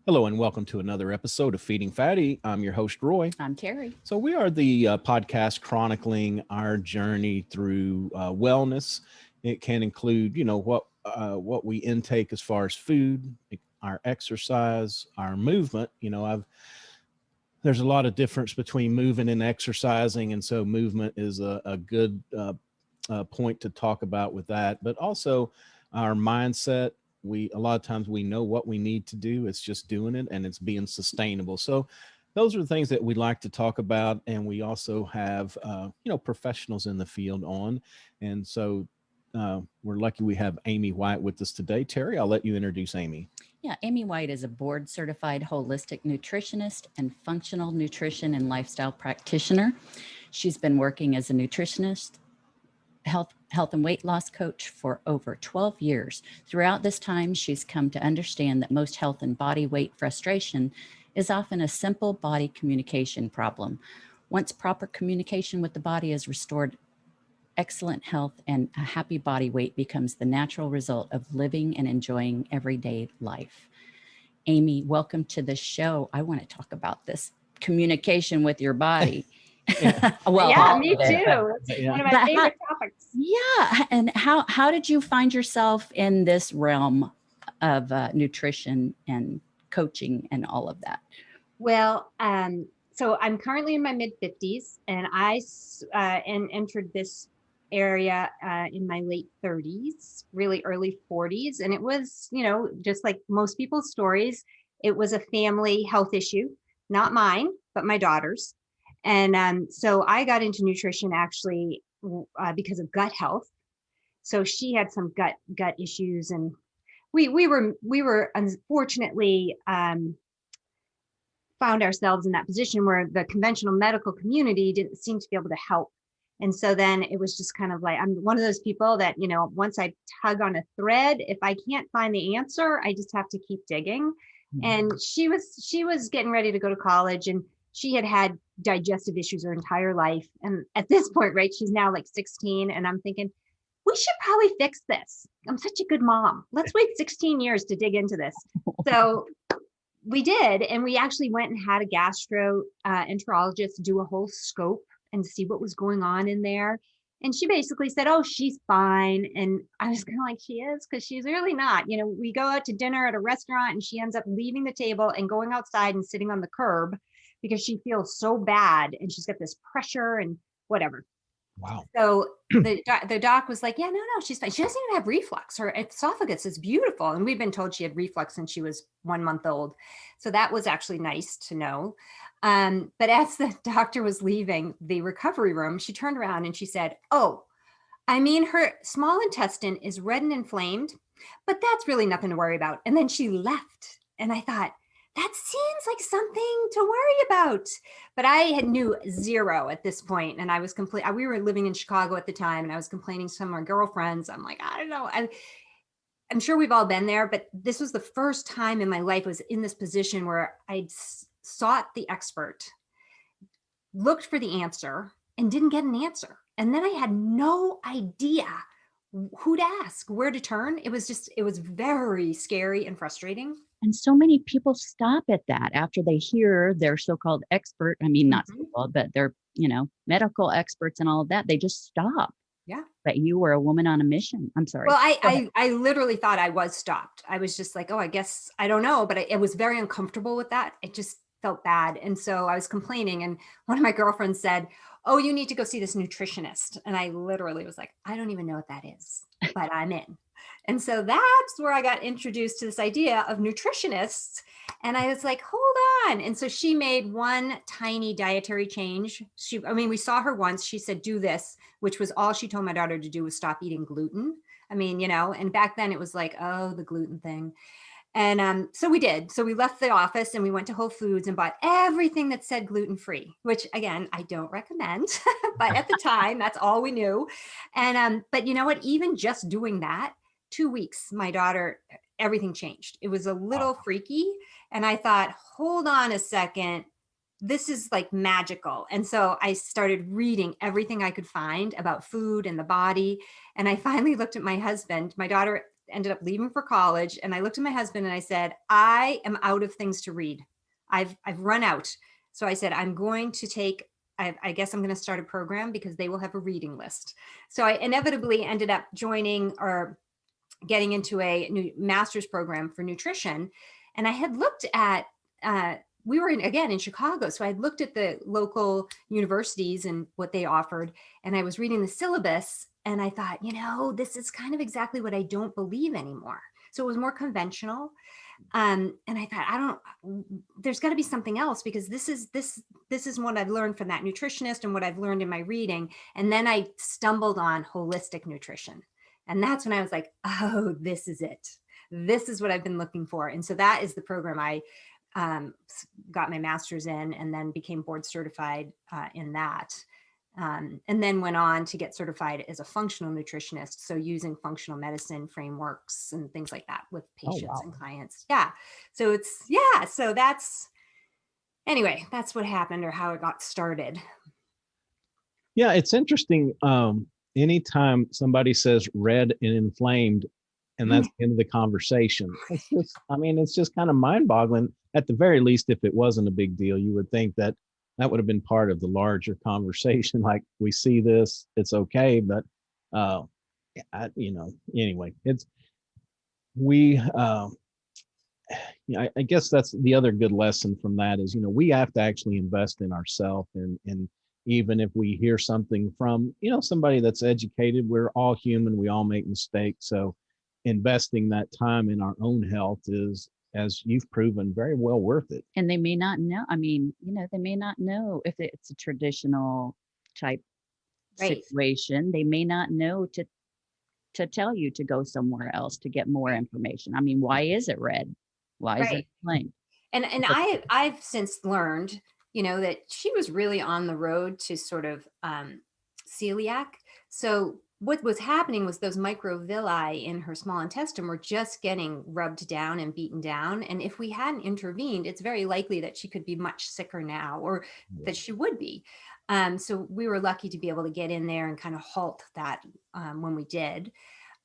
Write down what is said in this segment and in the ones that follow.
Hello and welcome to another episode of Feeding Fatty. I'm your host, Roy. I'm Terry. So we are the podcast chronicling our journey through wellness. It can include, what we intake as far as food, our exercise, our movement. There's a lot of difference between moving and exercising, and so movement is a good point to talk about with that. But also our mindset. A lot of times we know what we need to do. It's just doing it, and it's being sustainable. So those are the things that we like to talk about. And we also have, professionals in the field on. And so we're lucky we have Amy White with us today. Terry, I'll let you introduce Amy. Yeah, Amy White is a board certified holistic nutritionist and functional nutrition and lifestyle practitioner. She's been working as a nutritionist, health and weight loss coach for over 12 years. Throughout this time, she's come to understand that most health and body weight frustration is often a simple body communication problem. Once proper communication with the body is restored, excellent health and a happy body weight becomes the natural result of living and enjoying everyday life. Amy, welcome to the show. I want to talk about this communication with your body. Well, yeah, me too. It's one of my favorite topics. Yeah. And how did you find yourself in this realm of nutrition and coaching and all of that? Well, so I'm currently in my mid 50s, and I entered this area in my late 30s, really early 40s. And it was, just like most people's stories, it was a family health issue, not mine, but my daughter's. And so I got into nutrition actually because of gut health. So she had some gut issues, and we were unfortunately found ourselves in that position where the conventional medical community didn't seem to be able to help. And so then it was just kind of like, I'm one of those people that, once I tug on a thread, if I can't find the answer, I just have to keep digging. Mm-hmm. And she was getting ready to go to college, and she had digestive issues her entire life. And at this point, right, she's now like 16. And I'm thinking, we should probably fix this. I'm such a good mom. Let's wait 16 years to dig into this. So we did. And we actually went and had a gastroenterologist do a whole scope and see what was going on in there. And she basically said, oh, she's fine. And I was kind of like, she is, because she's really not. We go out to dinner at a restaurant and she ends up leaving the table and going outside and sitting on the curb because she feels so bad and she's got this pressure and whatever. Wow. So the doc was like, yeah, no, she's fine. She doesn't even have reflux. Her esophagus is beautiful. And we've been told she had reflux since she was 1 month old. So that was actually nice to know. But as the doctor was leaving the recovery room, she turned around and she said, oh, her small intestine is red and inflamed, but that's really nothing to worry about. And then she left. And I thought, that seems like something to worry about. But I knew zero at this point. And I was we were living in Chicago at the time, and I was complaining to some of my girlfriends. I'm like, I don't know. I'm sure we've all been there, but this was the first time in my life I was in this position where I'd sought the expert, looked for the answer, and didn't get an answer. And then I had no idea who to ask, where to turn. It was very scary and frustrating. And so many people stop at that after they hear their so-called expert. I mean, not so-called, but they're, medical experts and all of that. They just stop. Yeah. But you were a woman on a mission. I'm sorry. Well, I literally thought I was stopped. I was just like, oh, I guess, I don't know. But it was very uncomfortable with that. It just felt bad. And so I was complaining. And one of my girlfriends said, oh, you need to go see this nutritionist. And I literally was like, I don't even know what that is, but I'm in. And so that's where I got introduced to this idea of nutritionists. And I was like, hold on. And so she made one tiny dietary change. We saw her once. She said, do this, which was all she told my daughter to do, was stop eating gluten. And back then it was like, oh, the gluten thing. And so we did. So we left the office and we went to Whole Foods and bought everything that said gluten-free, which again, I don't recommend, but at the time, that's all we knew. And, but you know what, even just doing that, 2 weeks, my daughter, everything changed. It was a little freaky. And I thought, hold on a second, this is like magical. And so I started reading everything I could find about food and the body. And I finally looked at my husband. My daughter ended up leaving for college, and I looked at my husband and I said, I am out of things to read. I've run out. So I said, I'm going to take, I guess I'm going to start a program because they will have a reading list. So I inevitably ended up joining or getting into a new master's program for nutrition. And I had looked at, we were in Chicago. So I had looked at the local universities and what they offered. And I was reading the syllabus and I thought, this is kind of exactly what I don't believe anymore. So it was more conventional. And I thought, there's got to be something else, because this is what I've learned from that nutritionist and what I've learned in my reading. And then I stumbled on holistic nutrition. And that's when I was like, oh, this is it. This is what I've been looking for. And so that is the program I got my master's in, and then became board certified in that. And then went on to get certified as a functional nutritionist. So using functional medicine frameworks and things like that with patients and clients. Yeah. So so that's what happened, or how it got started. Yeah, it's interesting. Anytime somebody says red and inflamed, and that's the end of the conversation, it's just kind of mind-boggling. At the very least, if it wasn't a big deal, you would think that would have been part of the larger conversation. Like, we see this, it's okay. But anyway, I guess that's the other good lesson from that is, we have to actually invest in ourselves. And even if we hear something from, somebody that's educated, we're all human, we all make mistakes. So investing that time in our own health is, as you've proven, very well worth it. And they may not know. They may not know if it's a traditional type situation. They may not know to tell you to go somewhere else to get more information. Why is it red? Why is it inflamed? And I've since learned, that she was really on the road to sort of celiac. So what was happening was those microvilli in her small intestine were just getting rubbed down and beaten down. And if we hadn't intervened, it's very likely that she could be much sicker now, or that she would be. So we were lucky to be able to get in there and kind of halt that when we did.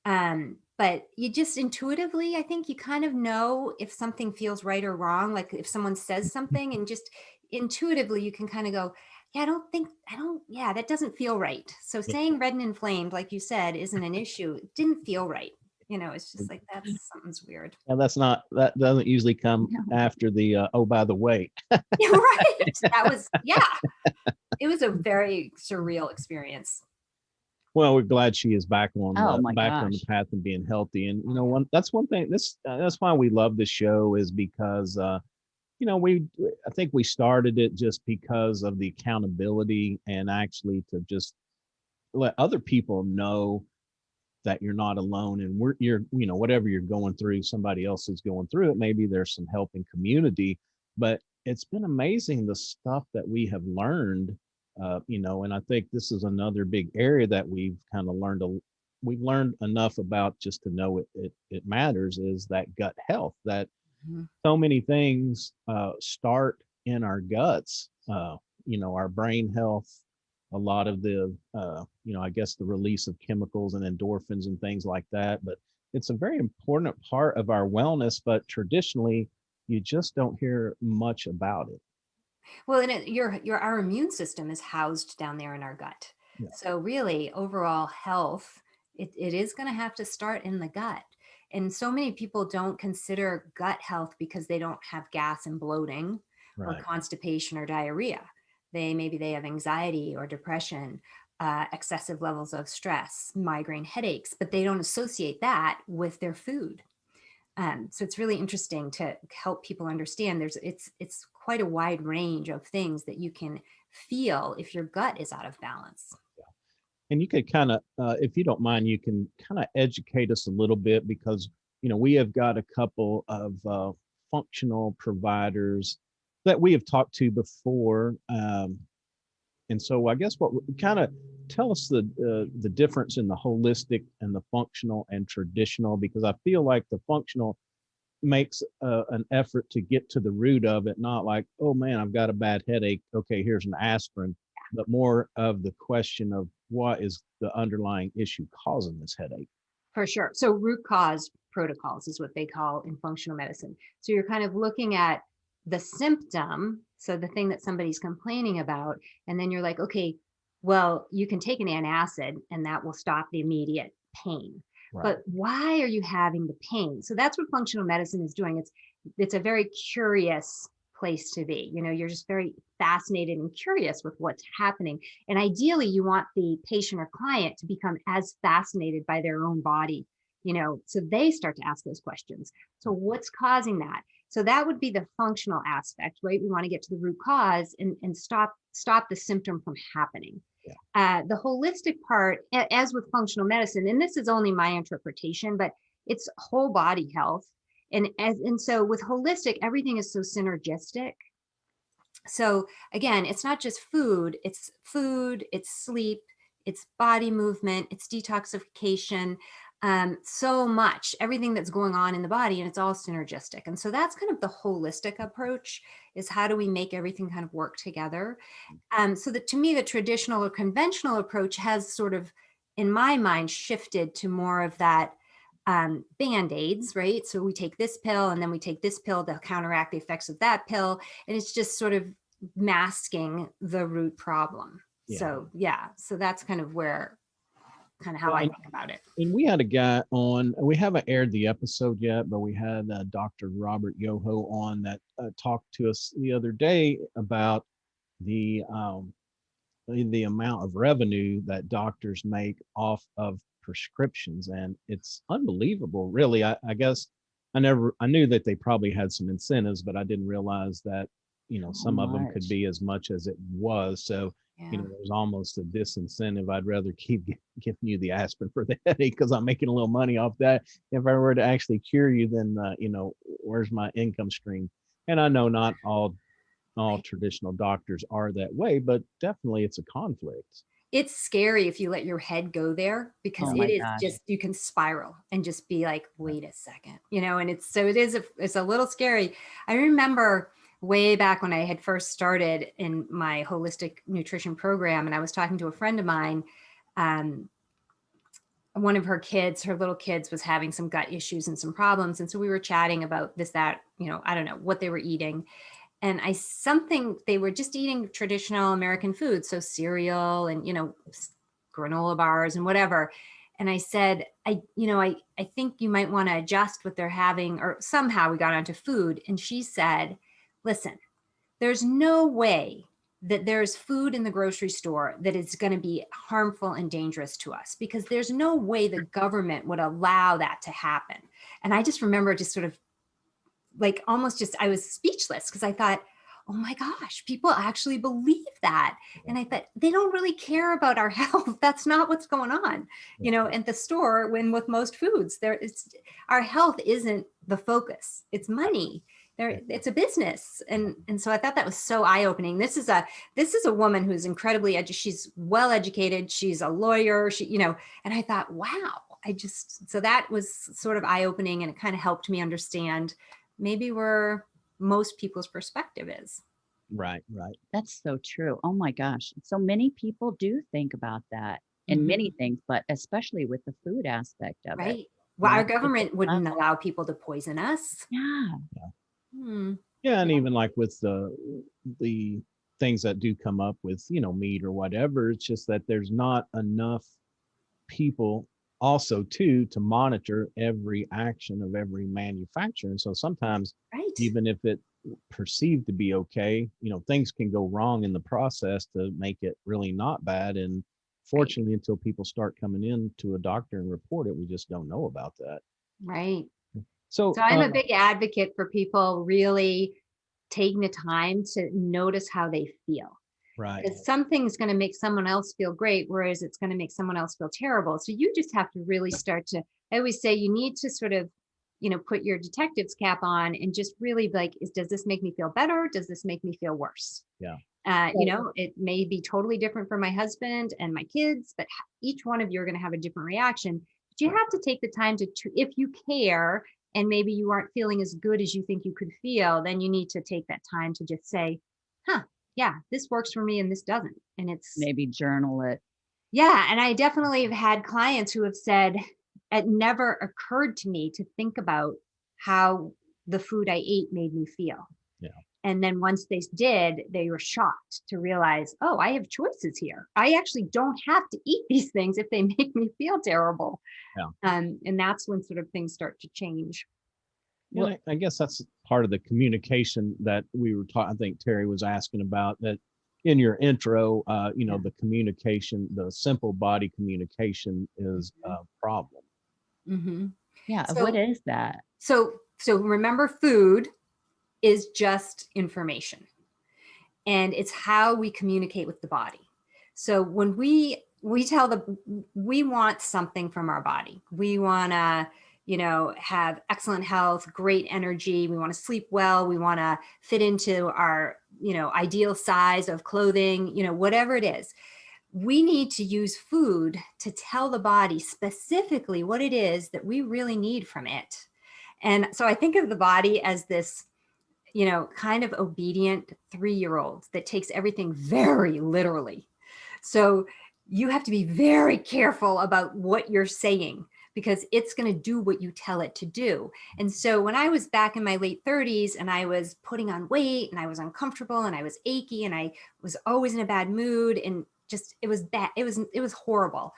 But you just intuitively, I think you kind of know if something feels right or wrong. Like if someone says something, and just intuitively you can kind of go, that doesn't feel right. So saying red and inflamed, like you said, isn't an issue. It didn't feel right. It's just like, something's weird. Yeah, that doesn't usually come after the, oh, by the way. Right. That was, it was a very surreal experience. Well, we're glad she is back on on the path of being healthy. And that's one thing. That's why we love this show, is because I think we started it just because of the accountability, and actually to just let other people know that you're not alone, and whatever you're going through, somebody else is going through it. Maybe there's some help in community, but it's been amazing the stuff that we have learned. And I think this is another big area that we've kind of we've learned enough about just to know it matters, is that gut health, that so many things start in our guts, our brain health, a lot of the, I guess the release of chemicals and endorphins and things like that. But it's a very important part of our wellness, but traditionally you just don't hear much about it. Well, and our immune system is housed down there in our gut. Yeah. So really, overall health, it is going to have to start in the gut. And so many people don't consider gut health because they don't have gas and bloating, or constipation or diarrhea. Maybe they have anxiety or depression, excessive levels of stress, migraine headaches, but they don't associate that with their food. So it's really interesting to help people understand it's quite a wide range of things that you can feel if your gut is out of balance. Yeah. And you could kind of, if you don't mind, you can kind of educate us a little bit, because, we have got a couple of functional providers that we have talked to before. And so I guess what kind of tell us the difference in the holistic and the functional and traditional, because I feel like the functional makes an effort to get to the root of it, not like, oh man, I've got a bad headache, okay, here's an aspirin, but more of the question of what is the underlying issue causing this headache. For sure. So root cause protocols is what they call in functional medicine. So you're kind of looking at the symptom, so the thing that somebody's complaining about, and then you're like, okay, well, you can take an antacid and that will stop the immediate pain. Right. But why are you having the pain? So that's what functional medicine is doing. It's a very curious place to be. You're just very fascinated and curious with what's happening. And ideally, you want the patient or client to become as fascinated by their own body, so they start to ask those questions. So what's causing that? So that would be the functional aspect, right? We want to get to the root cause and stop the symptom from happening. Yeah. The holistic part, as with functional medicine, and this is only my interpretation, but it's whole body health. And so with holistic, everything is so synergistic. So again, it's not just food, it's sleep, it's body movement, it's detoxification, so much, everything that's going on in the body, and it's all synergistic. And so that's kind of the holistic approach, is how do we make everything kind of work together? So that, to me, the traditional or conventional approach has sort of, in my mind, shifted to more of that Band-Aids, right? So we take this pill and then we take this pill to counteract the effects of that pill. And it's just sort of masking the root problem. Yeah. So that's kind of how I think about it. And we had a guy on, we haven't aired the episode yet, but we had Dr. Robert Yoho on that talked to us the other day about the amount of revenue that doctors make off of prescriptions. And it's unbelievable, really. I guess I knew that they probably had some incentives, but I didn't realize that, some of them could be as much as it was. So, there's almost a disincentive. I'd rather keep giving you the aspirin for the headache because I'm making a little money off that. If I were to actually cure you, then, where's my income stream? And I know not all traditional doctors are that way, but definitely it's a conflict. It's scary if you let your head go there, because it is just, you can spiral and just be like, wait a second, and it's a little scary. I remember way back when I had first started in my holistic nutrition program, and I was talking to a friend of mine. One of her little kids was having some gut issues and some problems. And so we were chatting about this, that, I don't know what they were eating. And they were just eating traditional American food. So cereal and, granola bars and whatever. And I said, I think you might want to adjust what they're having, or somehow we got onto food. And she said, listen, there's no way that there's food in the grocery store that is going to be harmful and dangerous to us, because there's no way the government would allow that to happen. And I just remember just sort of like I was speechless, because I thought, oh my gosh, people actually believe that. And I thought, they don't really care about our health. That's not what's going on, at the store. When with most foods, our health isn't the focus. It's money. It's a business. And so I thought that was so eye-opening. This is a woman who's incredibly she's well educated. She's a lawyer. And I thought, wow, so that was sort of eye-opening, and it kind of helped me understand maybe where most people's perspective is. Right. That's so true. Oh my gosh. So many people do think about that in many things, but especially with the food aspect of right. it. Well, our government wouldn't allow people to poison us. Yeah. Yeah. And even like with the things that do come up with, meat or whatever, it's just that there's not enough people also to monitor every action of every manufacturer. And so sometimes even if it perceived to be okay, things can go wrong in the process to make it really not bad. And fortunately, until people start coming in to a doctor and report it, we just don't know about that. Right. So I'm a big advocate for people really taking the time to notice how they feel. Right. Because something's going to make someone else feel great, whereas it's going to make someone else feel terrible. So you just have to really start to, I always say, you need to sort of, put your detective's cap on and just really be like, does this make me feel better? Does this make me feel worse? Yeah. It may be totally different for my husband and my kids, but each one of you are going to have a different reaction. But you have to take the time to, if you care, and maybe you aren't feeling as good as you think you could feel, then you need to take that time to just say, yeah, this works for me and this doesn't. And it's maybe journal it. Yeah. And I definitely have had clients who have said, it never occurred to me to think about how the food I ate made me feel. Yeah. And then once they did, they were shocked to realize, oh, I have choices here. I actually don't have to eat these things if they make me feel terrible. Yeah. And that's when sort of things start to change. Well, I guess that's part of the communication that we were talking. I think Terry was asking about that in your intro. The communication, the simple body communication is a problem. Mm-hmm. Yeah. So, What is that? so remember, food is just information, and it's how we communicate with the body. So when we want something from our body, we want to have excellent health, great energy, we want to sleep well, we want to fit into our ideal size of clothing, whatever it is. We need to use food to tell the body specifically what it is that we really need from it. And so I think of the body as this kind of obedient 3-year-old that takes everything very literally. So you have to be very careful about what you're saying, because it's going to do what you tell it to do. And so when I was back in my late 30s and I was putting on weight and I was uncomfortable and I was achy and I was always in a bad mood, and just, it was bad. It was horrible.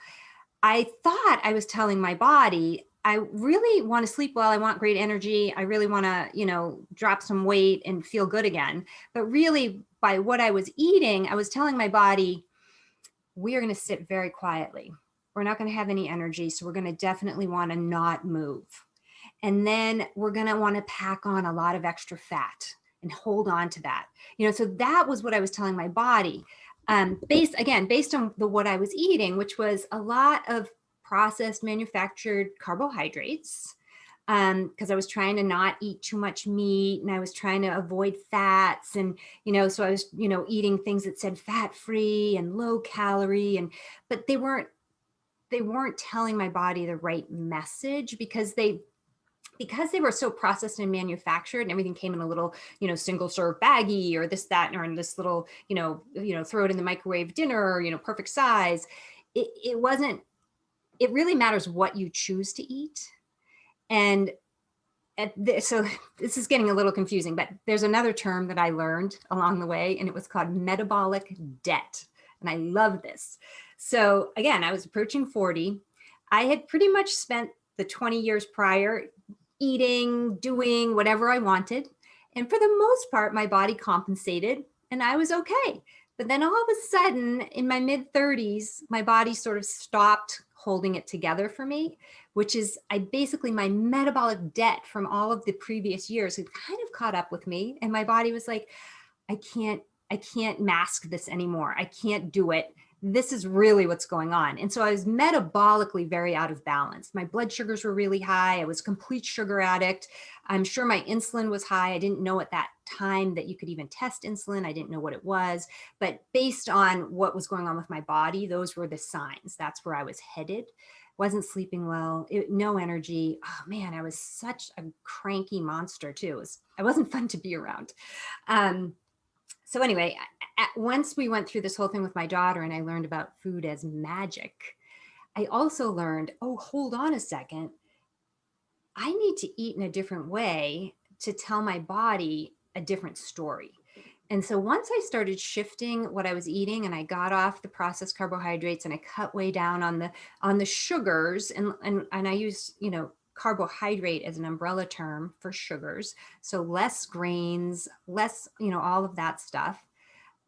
I thought I was telling my body, I really want to sleep well. I want great energy. I really want to, drop some weight and feel good again. But really, by what I was eating, I was telling my body, we are going to sit very quietly. We're not going to have any energy. So we're going to definitely want to not move. And then we're going to want to pack on a lot of extra fat and hold on to that. So that was what I was telling my body. Based on what I was eating, which was a lot of processed manufactured carbohydrates, because I was trying to not eat too much meat and I was trying to avoid fats. And, so I was, eating things that said fat free and low calorie, but they weren't telling my body the right message, because they were so processed and manufactured and everything came in a little, single serve baggie or this, that, or in this little, throw it in the microwave dinner, perfect size. It really matters what you choose to eat. And so this is getting a little confusing, but there's another term that I learned along the way, and it was called metabolic debt. And I love this. So again, I was approaching 40. I had pretty much spent the 20 years prior eating, doing whatever I wanted. And for the most part, my body compensated and I was okay. But then all of a sudden in my mid 30s, my body sort of stopped holding it together for me, which is my metabolic debt from all of the previous years had kind of caught up with me. And my body was like, I can't mask this anymore. I can't do it. This is really what's going on. And so I was metabolically very out of balance. My blood sugars were really high. I was a complete sugar addict. I'm sure my insulin was high. I didn't know at that time that you could even test insulin. I didn't know what it was. But based on what was going on with my body, those were the signs. That's where I was headed. Wasn't sleeping well, no energy. Oh man, I was such a cranky monster too. I wasn't fun to be around. So anyway, once we went through this whole thing with my daughter and I learned about food as magic, I also learned, oh, hold on a second. I need to eat in a different way to tell my body a different story. And so once I started shifting what I was eating and I got off the processed carbohydrates and I cut way down on the sugars and I use, carbohydrate as an umbrella term for sugars. So less grains, less, all of that stuff.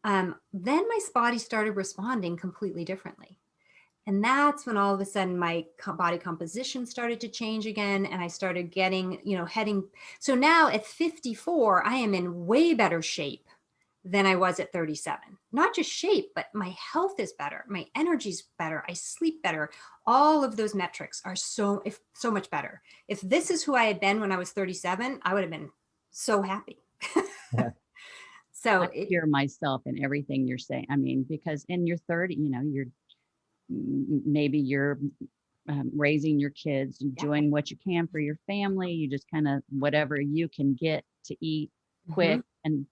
Then my body started responding completely differently. And that's when all of a sudden my body composition started to change again. And I started getting, heading. So now at 54, I am in way better shape than I was at 37. Not just shape, but my health is better. My energy's better. I sleep better. All of those metrics are so much better. If this is who I had been when I was 37, I would have been so happy. I hear myself in everything you're saying. I mean, because in your 30, you're raising your kids, doing what you can for your family. You just kind of whatever you can get to eat quick and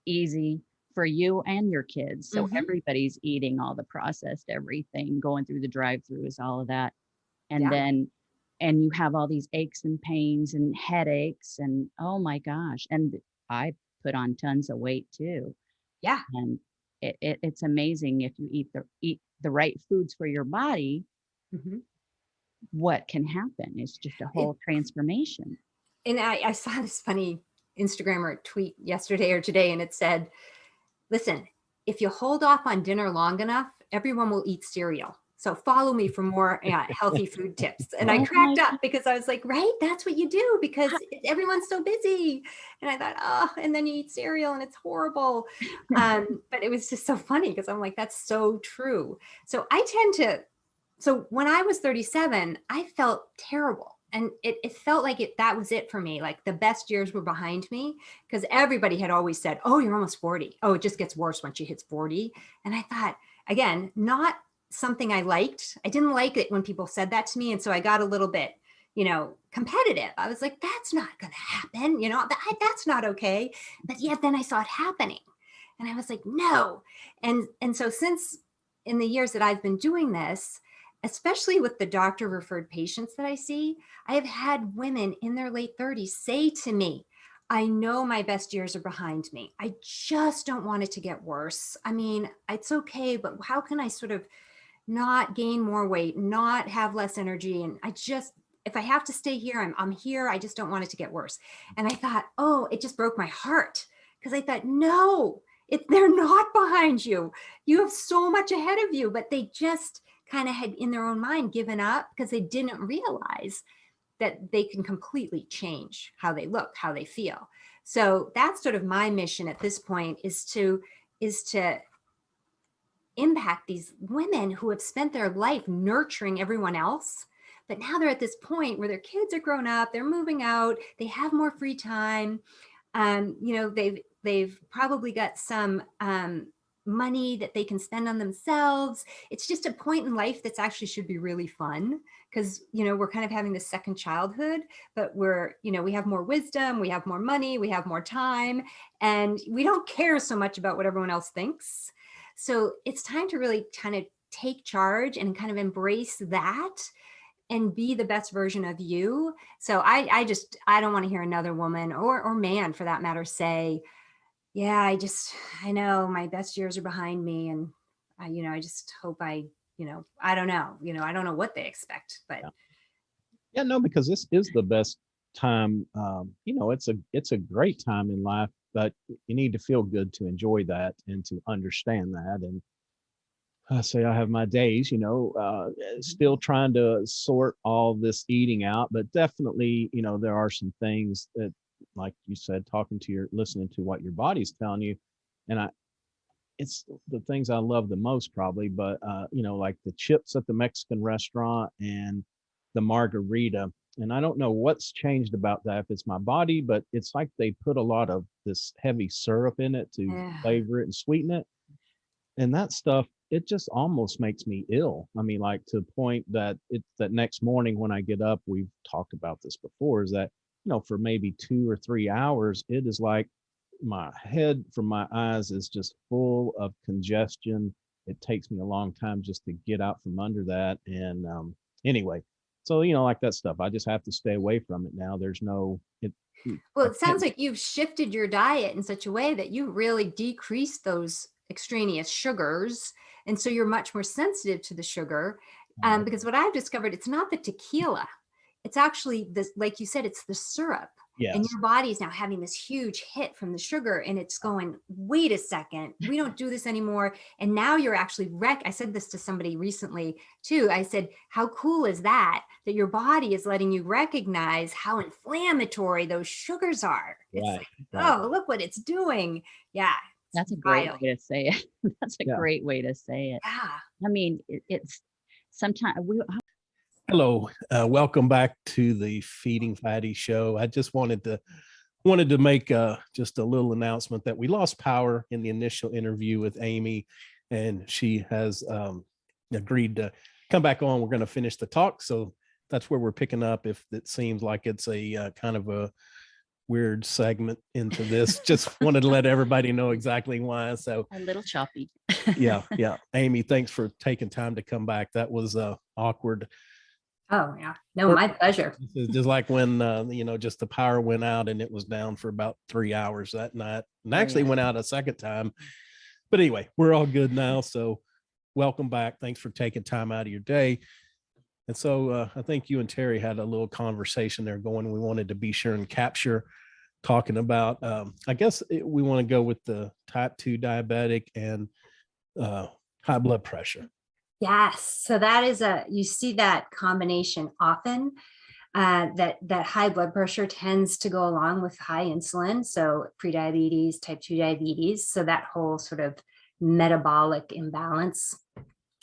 easy for you and your kids. So everybody's eating all the processed everything, going through the drive-throughs, all of that. And then and you have all these aches and pains and headaches, and oh my gosh. And I put on tons of weight too. Yeah. And it's amazing if you eat the right foods for your body, Mm-hmm. what can happen. It's just a whole transformation. And I saw this funny Instagram or tweet yesterday or today, and it said, listen, if you hold off on dinner long enough, everyone will eat cereal. So follow me for more healthy food tips. And I cracked up because I was like, right, that's what you do because everyone's so busy. And I thought, oh, and then you eat cereal and it's horrible. But it was just so funny because I'm like, that's so true. So so when I was 37, I felt terrible. And it felt like that was it for me. Like the best years were behind me because everybody had always said, oh, you're almost 40. Oh, it just gets worse when she hits 40. And I thought, again, not something I liked. I didn't like it when people said that to me. And so I got a little bit, competitive. I was like, that's not going to happen. That's not okay. But yet then I saw it happening and I was like, no. And so since in the years that I've been doing this, especially with the doctor referred patients that I see, I have had women in their late 30s say to me, I know my best years are behind me. I just don't want it to get worse. I mean, it's okay, but how can I sort of not gain more weight, not have less energy? And if I have to stay here, I'm here. I just don't want it to get worse. And I thought, oh, it just broke my heart because I thought, no, they're not behind you. You have so much ahead of you, but they just kind of had in their own mind given up because they didn't realize that they can completely change how they look, how they feel. So that's sort of my mission at this point is to impact these women who have spent their life nurturing everyone else. But now they're at this point where their kids are grown up, they're moving out, they have more free time. They've probably got some money that they can spend on themselves. It's just a point in life that's actually should be really fun because, we're kind of having this second childhood, but we have more wisdom, we have more money, we have more time, and we don't care so much about what everyone else thinks. So it's time to really kind of take charge and kind of embrace that and be the best version of you. So I don't want to hear another woman or man for that matter say, yeah, I know my best years are behind me. And I just hope I don't know, I don't know what they expect, but. Yeah, no, because this is the best time. It's a great time in life, but you need to feel good to enjoy that and to understand that. And I say I have my days, still trying to sort all this eating out, but definitely, there are some things that, like you said, listening to what your body's telling you. And it's the things I love the most probably, but, like the chips at the Mexican restaurant and the margarita. And I don't know what's changed about that, if it's my body, but it's like they put a lot of this heavy syrup in it to flavor it and sweeten it. And that stuff, it just almost makes me ill. I mean, like to the point that that next morning when I get up, we've talked about this before, is that, for maybe 2 or 3 hours, it is like my head from my eyes is just full of congestion. It takes me a long time just to get out from under that. And anyway, so, like that stuff, I just have to stay away from it now. Well, it sounds like you've shifted your diet in such a way that you really decreased those extraneous sugars. And so you're much more sensitive to the sugar. Because what I've discovered, it's not the tequila. It's actually like you said, it's the syrup. Yes. And your body's now having this huge hit from the sugar and it's going, wait a second, we don't do this anymore. And now you're actually I said this to somebody recently too. I said, how cool is that your body is letting you recognize how inflammatory those sugars are. It's like, oh, look what it's doing. Yeah. That's a great way to say it. That's a great way to say it. Yeah. I mean, it's sometimes Hello, welcome back to the Feeding Fatty show. I just wanted to make just a little announcement that we lost power in the initial interview with Amy, and she has agreed to come back on. We're going to finish the talk, so that's where we're picking up. If it seems like it's a kind of a weird segment into this, just wanted to let everybody know exactly why. So a little choppy. yeah. Amy, thanks for taking time to come back. That was awkward. Oh yeah, no, my pleasure. This is just like when, just the power went out and it was down for about 3 hours that night, and actually went out a second time. But anyway, we're all good now. So welcome back. Thanks for taking time out of your day. And so I think you and Terry had a little conversation there going. We wanted to be sure and capture talking about, we want to go with the type 2 diabetic and high blood pressure. Yes. So that is you see that combination often, that high blood pressure tends to go along with high insulin. So prediabetes, type 2 diabetes. So that whole sort of metabolic imbalance.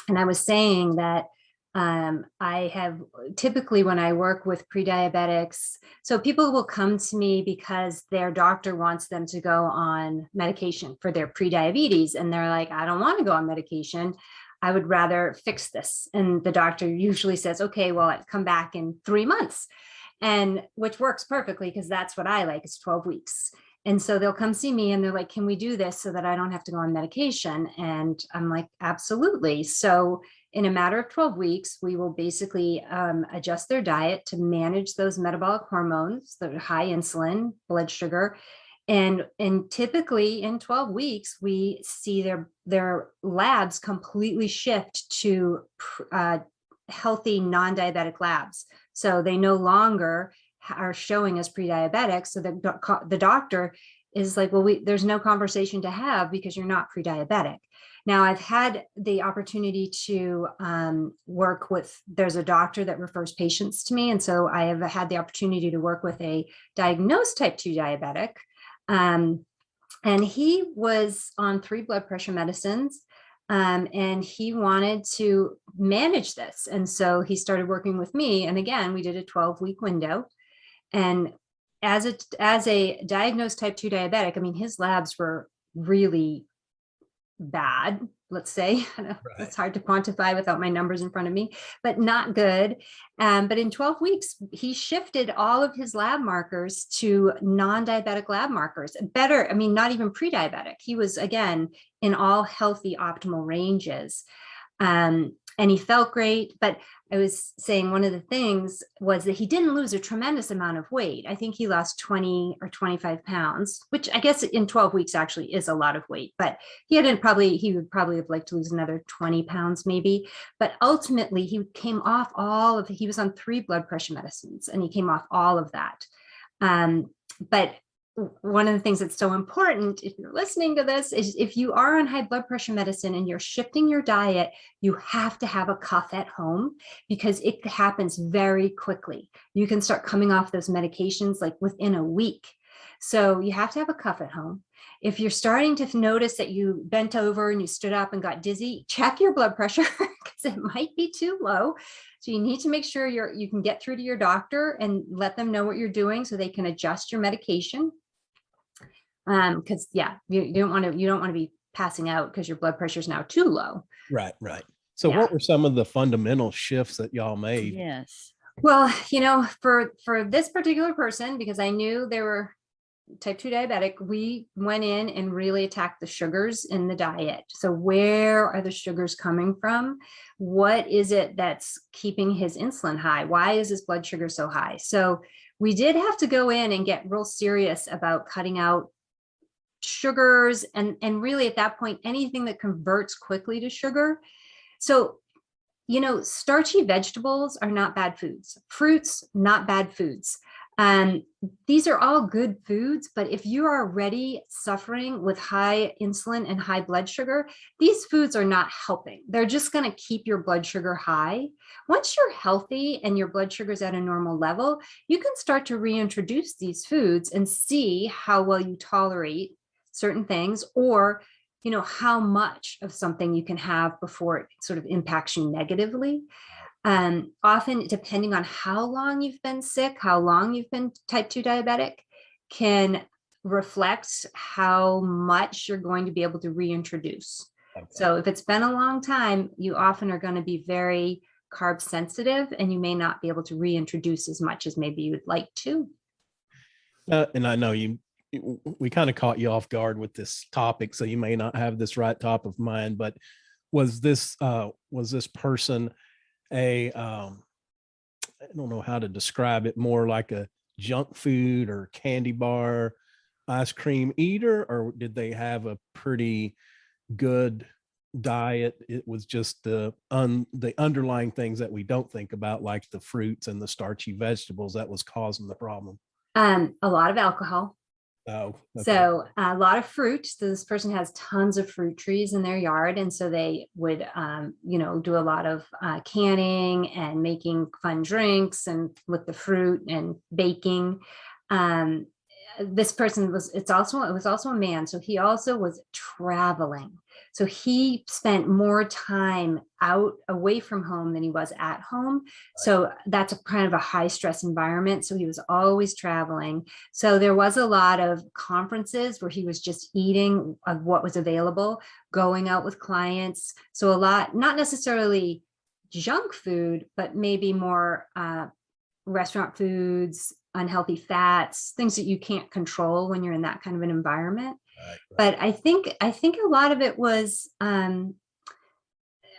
And I was saying that I have typically, when I work with pre-diabetics, so people will come to me because their doctor wants them to go on medication for their pre-diabetes. And they're like, I don't want to go on medication. I would rather fix this. And the doctor usually says, okay, well, I'd come back in 3 months, and which works perfectly because that's what I like. It's 12 weeks. And so they'll come see me and they're like, can we do this so that I don't have to go on medication? And I'm like, absolutely. So in a matter of 12 weeks, we will basically adjust their diet to manage those metabolic hormones, the high insulin, blood sugar. And typically in 12 weeks, we see their labs completely shift to healthy non-diabetic labs. So they no longer are showing us pre-diabetics. So the doctor is like, well, there's no conversation to have because you're not pre-diabetic. Now, I've had the opportunity to work with, there's a doctor that refers patients to me. And so I have had the opportunity to work with a diagnosed type 2 diabetic. And he was on 3 blood pressure medicines. And he wanted to manage this. And so he started working with me. And again, we did a 12-week window. And as a diagnosed type 2 diabetic, I mean, his labs were really bad, let's say. Right. It's hard to quantify without my numbers in front of me, but not good. But in 12 weeks, he shifted all of his lab markers to non-diabetic lab markers. Better, I mean, not even pre-diabetic. He was, again, in all healthy, optimal ranges. And he felt great. But I was saying one of the things was that he didn't lose a tremendous amount of weight. I think he lost 20 or 25 pounds, which I guess in 12 weeks actually is a lot of weight. But he would probably have liked to lose another 20 pounds maybe. But ultimately, he came off he was on 3 blood pressure medicines, and he came off all of that. But one of the things that's so important, if you're listening to this, is if you are on high blood pressure medicine and you're shifting your diet, you have to have a cuff at home because it happens very quickly. You can start coming off those medications like within a week. So you have to have a cuff at home. If you're starting to notice that you bent over and you stood up and got dizzy, check your blood pressure because it might be too low. So you need to make sure you can get through to your doctor and let them know what you're doing so they can adjust your medication. Because you don't want to be passing out because your blood pressure is now too low. Right. So what were some of the fundamental shifts that y'all made? Yes. Well, for this particular person, because I knew they were type 2 diabetic, we went in and really attacked the sugars in the diet. So where are the sugars coming from? What is it that's keeping his insulin high? Why is his blood sugar so high? So we did have to go in and get real serious about cutting out sugars and really at that point, anything that converts quickly to sugar. So, starchy vegetables are not bad foods. Fruits, not bad foods. These are all good foods, but if you are already suffering with high insulin and high blood sugar, these foods are not helping. They're just going to keep your blood sugar high. Once you're healthy and your blood sugar is at a normal level, you can start to reintroduce these foods and see how well you tolerate certain things, or how much of something you can have before it sort of impacts you negatively. Often, depending on how long you've been sick, how long you've been type 2 diabetic, can reflect how much you're going to be able to reintroduce. Okay. So if it's been a long time, you often are going to be very carb sensitive, and you may not be able to reintroduce as much as maybe you would like to. And I know we kind of caught you off guard with this topic, so you may not have this right top of mind, but was this person a don't know how to describe it, more like a junk food or candy bar, ice cream eater, or did they have a pretty good diet? It was just the underlying things that we don't think about, like the fruits and the starchy vegetables, that was causing the problem. A lot of alcohol. Oh, okay. So a lot of fruit. So this person has tons of fruit trees in their yard. And so they would, do a lot of canning and making fun drinks and with the fruit and baking. This person it was also a man. So he also was traveling. So he spent more time out away from home than he was at home. So that's a kind of a high stress environment. So he was always traveling. So there was a lot of conferences where he was just eating of what was available, going out with clients. So a lot, not necessarily junk food, but maybe more restaurant foods, unhealthy fats, things that you can't control when you're in that kind of an environment. Right. But I think a lot of it was there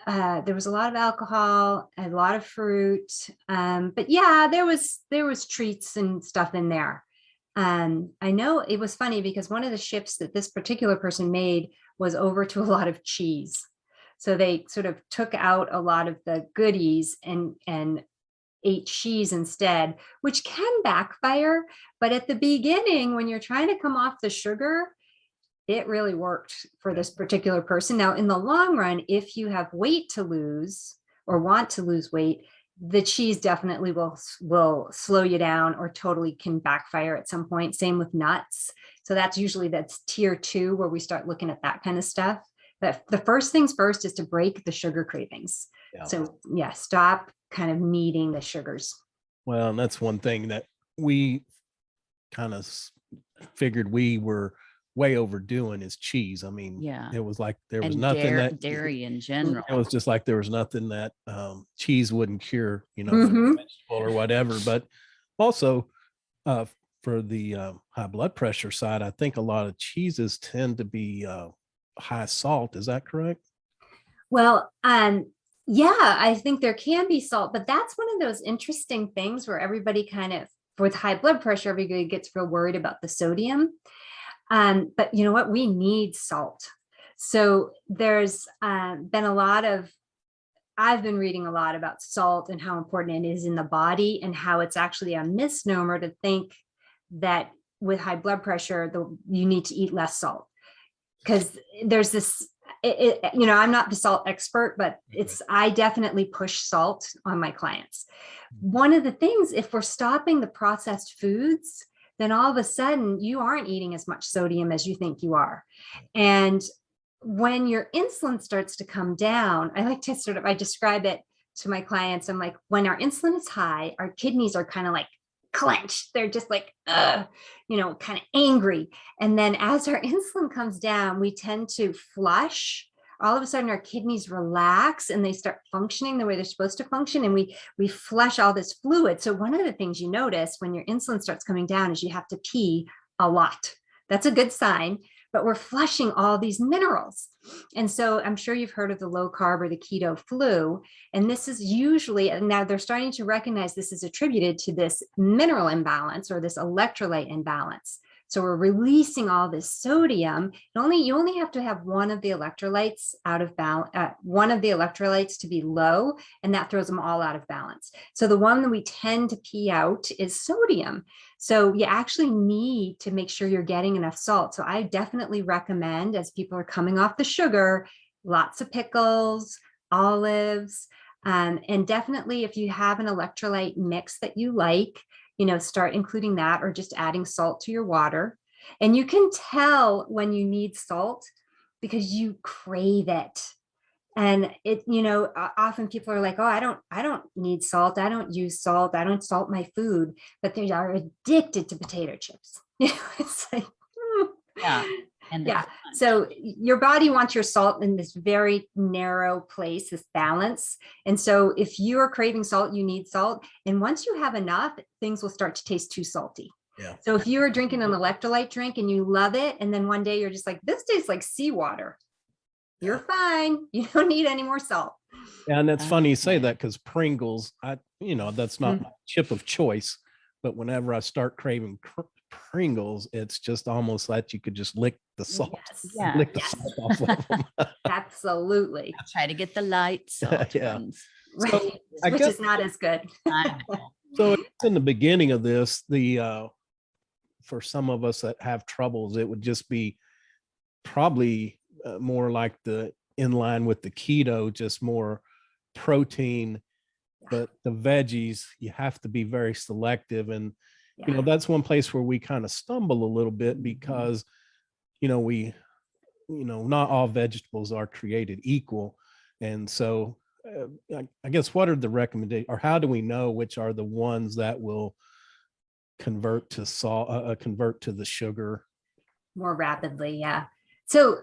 was a lot of alcohol, a lot of fruit, but yeah, there was treats and stuff in there. I know it was funny because one of the shifts that this particular person made was over to a lot of cheese. So they sort of took out a lot of the goodies and ate cheese instead, which can backfire. But at the beginning, when you're trying to come off the sugar, it really worked for this particular person. Now, in the long run, if you have weight to lose or want to lose weight, the cheese definitely will slow you down or totally can backfire at some point. Same with nuts. So that's tier 2 where we start looking at that kind of stuff. But the first things first is to break the sugar cravings. Yeah. So yeah, stop kind of needing the sugars. Well, and that's one thing that we kind of figured we were way overdoing is cheese. I mean, yeah, it was like there was nothing that dairy in general. It was just like there was nothing that cheese wouldn't cure, Mm-hmm. vegetable or whatever. But also for the high blood pressure side, I think a lot of cheeses tend to be high salt. Is that correct? Well, yeah, I think there can be salt, but that's one of those interesting things where everybody kind of, with high blood pressure, everybody gets real worried about the sodium. But you know what? We need salt. So there's been I've been reading a lot about salt and how important it is in the body and how it's actually a misnomer to think that with high blood pressure, you need to eat less salt. Because there's this, I'm not the salt expert, but I definitely push salt on my clients. One of the things, if we're stopping the processed foods, then all of a sudden you aren't eating as much sodium as you think you are. And when your insulin starts to come down, I like to I describe it to my clients. I'm like, when our insulin is high, our kidneys are kind of like clenched. They're just like, kind of angry. And then as our insulin comes down, we tend to flush. All of a sudden our kidneys relax and they start functioning the way they're supposed to function. And we flush all this fluid. So one of the things you notice when your insulin starts coming down is you have to pee a lot. That's a good sign, but we're flushing all these minerals. And so I'm sure you've heard of the low carb or the keto flu. And this is usually, and now they're starting to recognize this is attributed to this mineral imbalance or this electrolyte imbalance. So we're releasing all this sodium. You only have to have one of the electrolytes out of balance, one of the electrolytes to be low, and that throws them all out of balance. So the one that we tend to pee out is sodium. So you actually need to make sure you're getting enough salt. So I definitely recommend, as people are coming off the sugar, lots of pickles, olives, and definitely if you have an electrolyte mix that you like, start including that or just adding salt to your water. And you can tell when you need salt because you crave it. And it, often people are like, oh, I don't need salt. I don't use salt. I don't salt my food, but they are addicted to potato chips. It's like, yeah. And yeah. So your body wants your salt in this very narrow place, this balance. And so if you are craving salt, you need salt. And once you have enough, things will start to taste too salty. Yeah. So if you are drinking an electrolyte drink and you love it, and then one day you're just like, this tastes like seawater, you're fine. You don't need any more salt. And it's funny you say Okay. that, because Pringles, that's not my chip of choice, but whenever I start craving Pringles, it's just almost like you could just lick the salt, Yes. Yeah. lick the Yes. salt off of them. Absolutely. Try to get the light salt Yeah. ones. Right. I Which guess is not as good. I know. so. It's in the beginning of this, for some of us that have troubles, it would just be probably more like in line with the keto, just more protein, but the veggies, you have to be very selective. And, Yeah. that's one place where we kind of stumble a little bit, because, not all vegetables are created equal. And so I guess, what are the recommendations, or how do we know which are the ones that will convert to salt, convert to the sugar? More rapidly. Yeah. So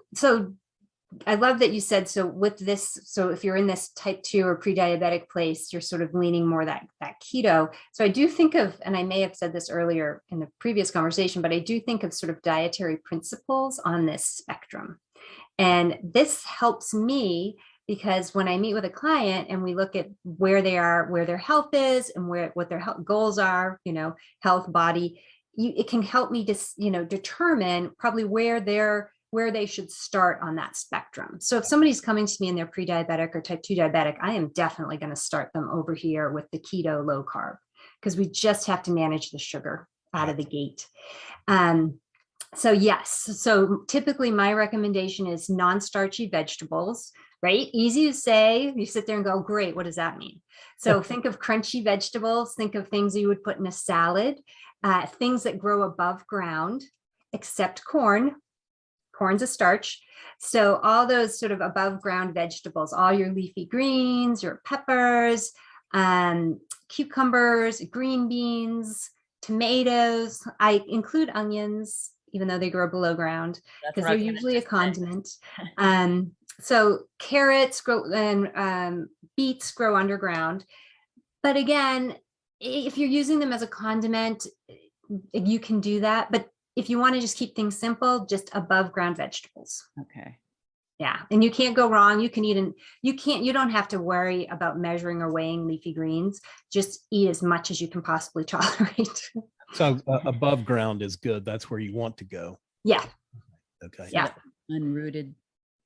I love that you said, so with this, so if you're in this type 2 or pre-diabetic place, you're sort of leaning more that keto. So I do think of, and I may have said this earlier in the previous conversation, but I do think of sort of dietary principles on this spectrum. And this helps me, because when I meet with a client and we look at where they are, where their health is, and what their health goals are, health, body, it can help me just, determine probably where they should start on that spectrum. So if somebody's coming to me and they're pre-diabetic or type 2 diabetic, I am definitely going to start them over here with the keto low carb, because we just have to manage the sugar out of the gate. So yes, so typically my recommendation is non-starchy vegetables, right? Easy to say. You sit there and go, great, what does that mean? So think of crunchy vegetables, think of things you would put in a salad, things that grow above ground, except corn. Corn's a starch. So all those sort of above ground vegetables, all your leafy greens, your peppers, cucumbers, green beans, tomatoes. I include onions, even though they grow below ground, because they're usually a condiment. So carrots grow, and beets grow underground. But again, if you're using them as a condiment, you can do that. But if you want to just keep things simple, just above ground vegetables. Okay. Yeah. And you can't go wrong. You can eat, you don't have to worry about measuring or weighing leafy greens. Just eat as much as you can possibly tolerate. So above ground is good. That's where you want to go. Yeah. Okay. Yeah. Unrooted.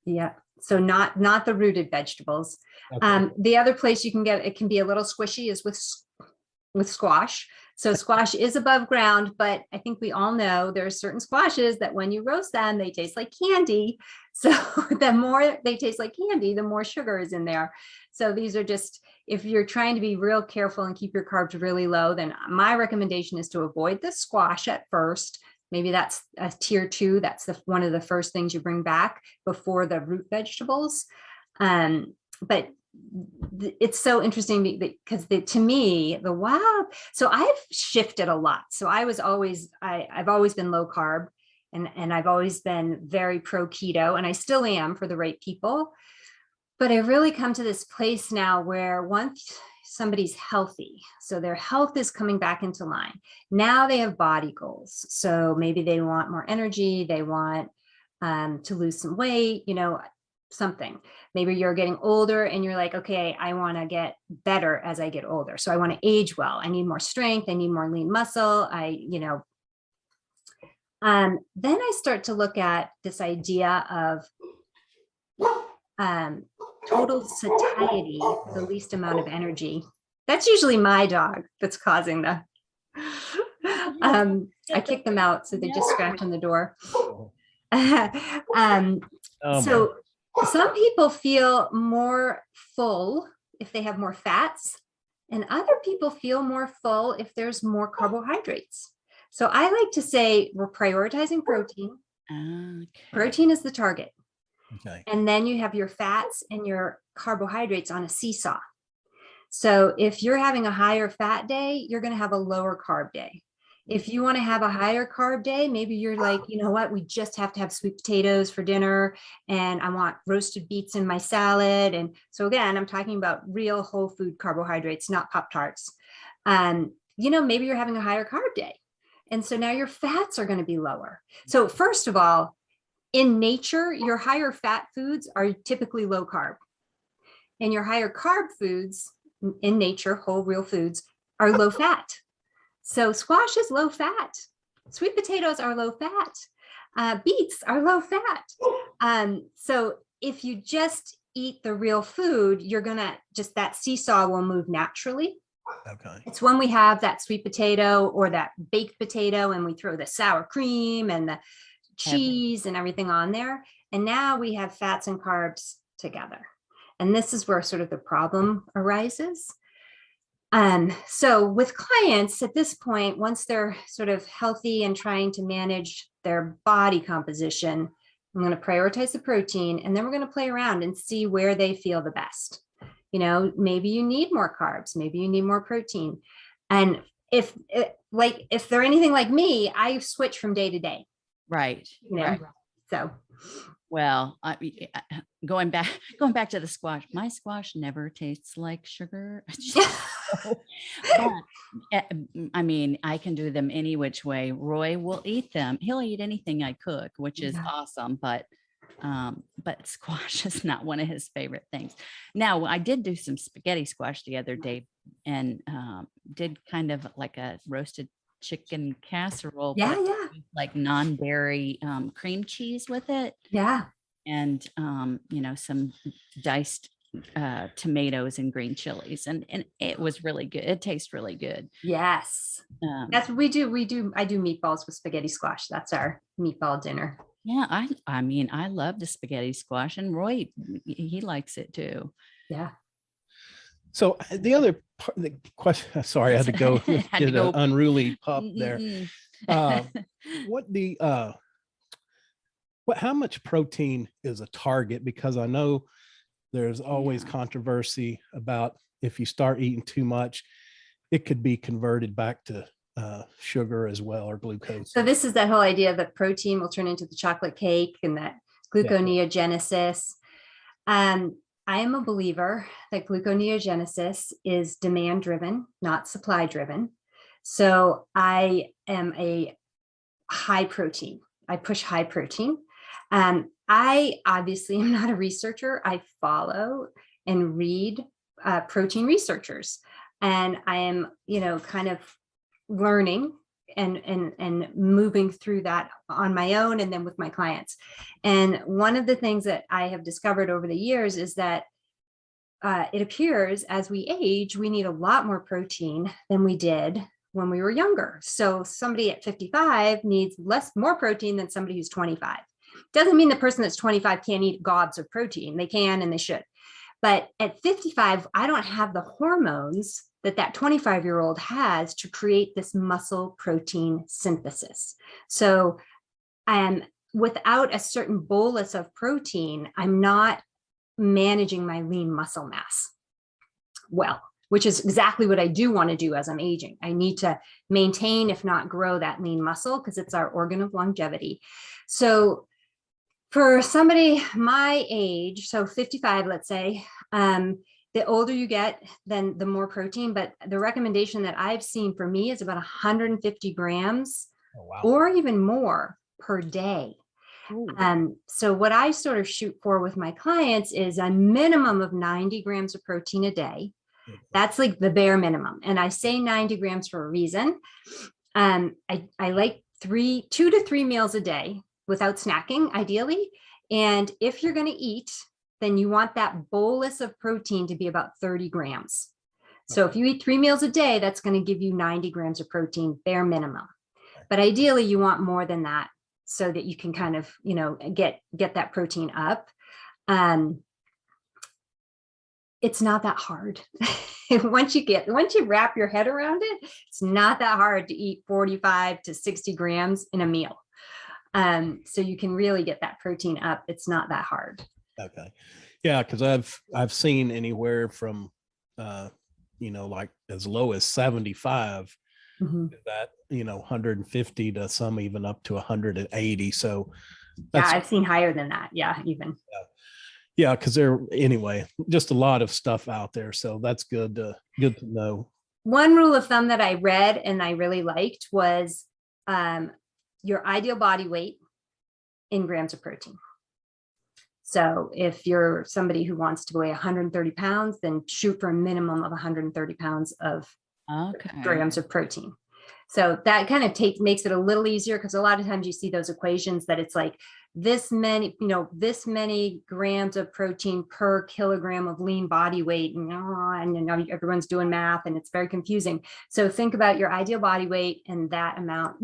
Yeah. So not the rooted vegetables. Okay. The other place you can get, it can be a little squishy, is with squash. So squash is above ground, but I think we all know there are certain squashes that when you roast them, they taste like candy. So the more they taste like candy, the more sugar is in there. So these are just, if you're trying to be real careful and keep your carbs really low, then my recommendation is to avoid the squash at first. Maybe that's a tier 2. That's one of the first things you bring back before the root vegetables. But it's so interesting because to me, so I've shifted a lot. So I've always been low carb, and I've always been very pro keto, and I still am for the right people. But I really come to this place now where once somebody's healthy, so their health is coming back into line. Now they have body goals. So maybe they want more energy. They want to lose some weight, something. Maybe you're getting older and you're like, okay, I want to get better as I get older. So I want to age well. I need more strength. I need more lean muscle. Then I start to look at this idea of total satiety, the least amount of energy. That's usually my dog that's causing the, I kick them out. So they just scratch on the door. So some people feel more full if they have more fats, and other people feel more full if there's more carbohydrates. So I like to say we're prioritizing protein. Okay. Protein is the target. Okay. And then you have your fats and your carbohydrates on a seesaw. So if you're having a higher fat day, you're going to have a lower carb day. If you want to have a higher carb day, maybe you're like, you know what, we just have to have sweet potatoes for dinner, and I want roasted beets in my salad. And so again, I'm talking about real whole food carbohydrates, not Pop-Tarts. Maybe you're having a higher carb day. And so now your fats are going to be lower. So first of all, in nature, your higher fat foods are typically low carb. And your higher carb foods in nature, whole real foods, are low fat. So squash is low fat. Sweet potatoes are low fat. Beets are low fat. So if you just eat the real food, you're gonna just, that seesaw will move naturally. Okay. It's when we have that sweet potato or that baked potato and we throw the sour cream and the cheese and everything on there. And now we have fats and carbs together. And this is where sort of the problem arises. So with clients at this point, once they're sort of healthy and trying to manage their body composition, I'm going to prioritize the protein, and then we're going to play around and see where they feel the best. You know, maybe you need more carbs, maybe you need more protein. And if they're anything like me, I switch from day to day. Right. You know, Right. so. Well, going back to the squash, my squash never tastes like sugar. But, I mean, I can do them any which way. Roy will eat them. He'll eat anything I cook, which is awesome. But squash is not one of his favorite things. Now, I did do some spaghetti squash the other day, and did kind of like a roasted chicken casserole, Yeah, but yeah. like non-dairy cream cheese with it. Yeah. And some diced tomatoes and green chilies, and it was really good. It tastes really good. Yes. That's what we do. I do meatballs with spaghetti squash. That's our meatball dinner. Yeah, I mean, I love the spaghetti squash, and Roy, he likes it too. Yeah. So the other part of the question, sorry, I had to go get an unruly pup there. How much protein is a target? Because I know there's always controversy about if you start eating too much, it could be converted back to sugar as well, or glucose. So this is that whole idea that protein will turn into the chocolate cake and that gluconeogenesis. I am a believer that gluconeogenesis is demand driven, not supply driven. So I am a high protein. I push high protein. I obviously am not a researcher. I follow and read protein researchers, and I am, kind of learning and moving through that on my own and then with my clients. And one of the things that I have discovered over the years is that it appears as we age, we need a lot more protein than we did when we were younger. So somebody at 55 needs more protein than somebody who's 25. Doesn't mean the person that's 25 can't eat gobs of protein. They can and they should. But at 55, I don't have the hormones that 25-year-old has to create this muscle protein synthesis. So without a certain bolus of protein, I'm not managing my lean muscle mass well, which is exactly what I do want to do as I'm aging. I need to maintain, if not grow, that lean muscle because it's our organ of longevity. So for somebody my age, so 55, let's say, the older you get, then the more protein. But the recommendation that I've seen for me is about 150 grams or even more per day. So what I sort of shoot for with my clients is a minimum of 90 grams of protein a day. That's like the bare minimum. And I say 90 grams for a reason. I like 2 to 3 meals a day without snacking, ideally. And if you're going to eat, then you want that bolus of protein to be about 30 grams. So if you eat 3 meals a day, that's going to give you 90 grams of protein, bare minimum. But ideally, you want more than that so that you can kind of, get that protein up. It's not that hard. Once you wrap your head around it, it's not that hard to eat 45 to 60 grams in a meal. So you can really get that protein up. It's not that hard. Okay. Yeah. Cause I've seen anywhere from, like as low as 75, that, 150 to some even up to 180. So I've seen higher than that. Yeah. Even. Yeah. Cause anyway, just a lot of stuff out there. So that's good to know. One rule of thumb that I read and I really liked was, your ideal body weight in grams of protein. So if you're somebody who wants to weigh 130 pounds, then shoot for a minimum of 130 pounds of grams of protein. So that kind of makes it a little easier, because a lot of times you see those equations that it's like this many grams of protein per kilogram of lean body weight, and everyone's doing math and it's very confusing. So think about your ideal body weight and that amount,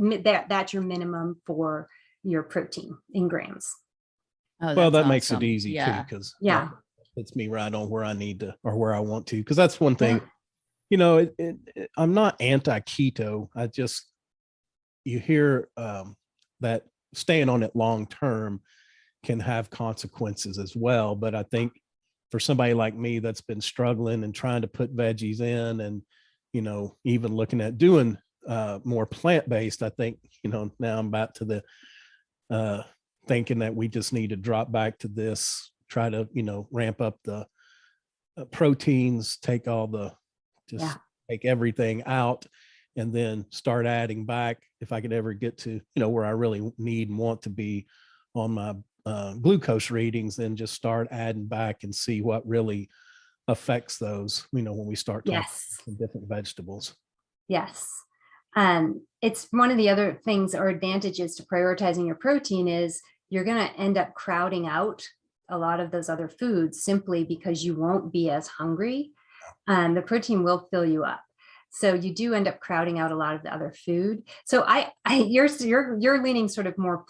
that's your minimum for your protein in grams. Oh, well, that makes it easy too, because that puts me right on where I need to, or where I want to, because that's one thing. I'm not anti-keto. You hear that staying on it long term can have consequences as well. But I think for somebody like me that's been struggling and trying to put veggies in, and even looking at doing more plant-based, I think now I'm back to the thinking that we just need to drop back to this, try to ramp up the proteins, take all the take everything out, and then start adding back if I could ever get to where I really need and want to be on my glucose readings, then just start adding back and see what really affects those when we start talking different vegetables. Yes. It's one of the other things or advantages to prioritizing your protein is you're going to end up crowding out a lot of those other foods simply because you won't be as hungry. The protein will fill you up. So you do end up crowding out a lot of the other food. So you're leaning sort of more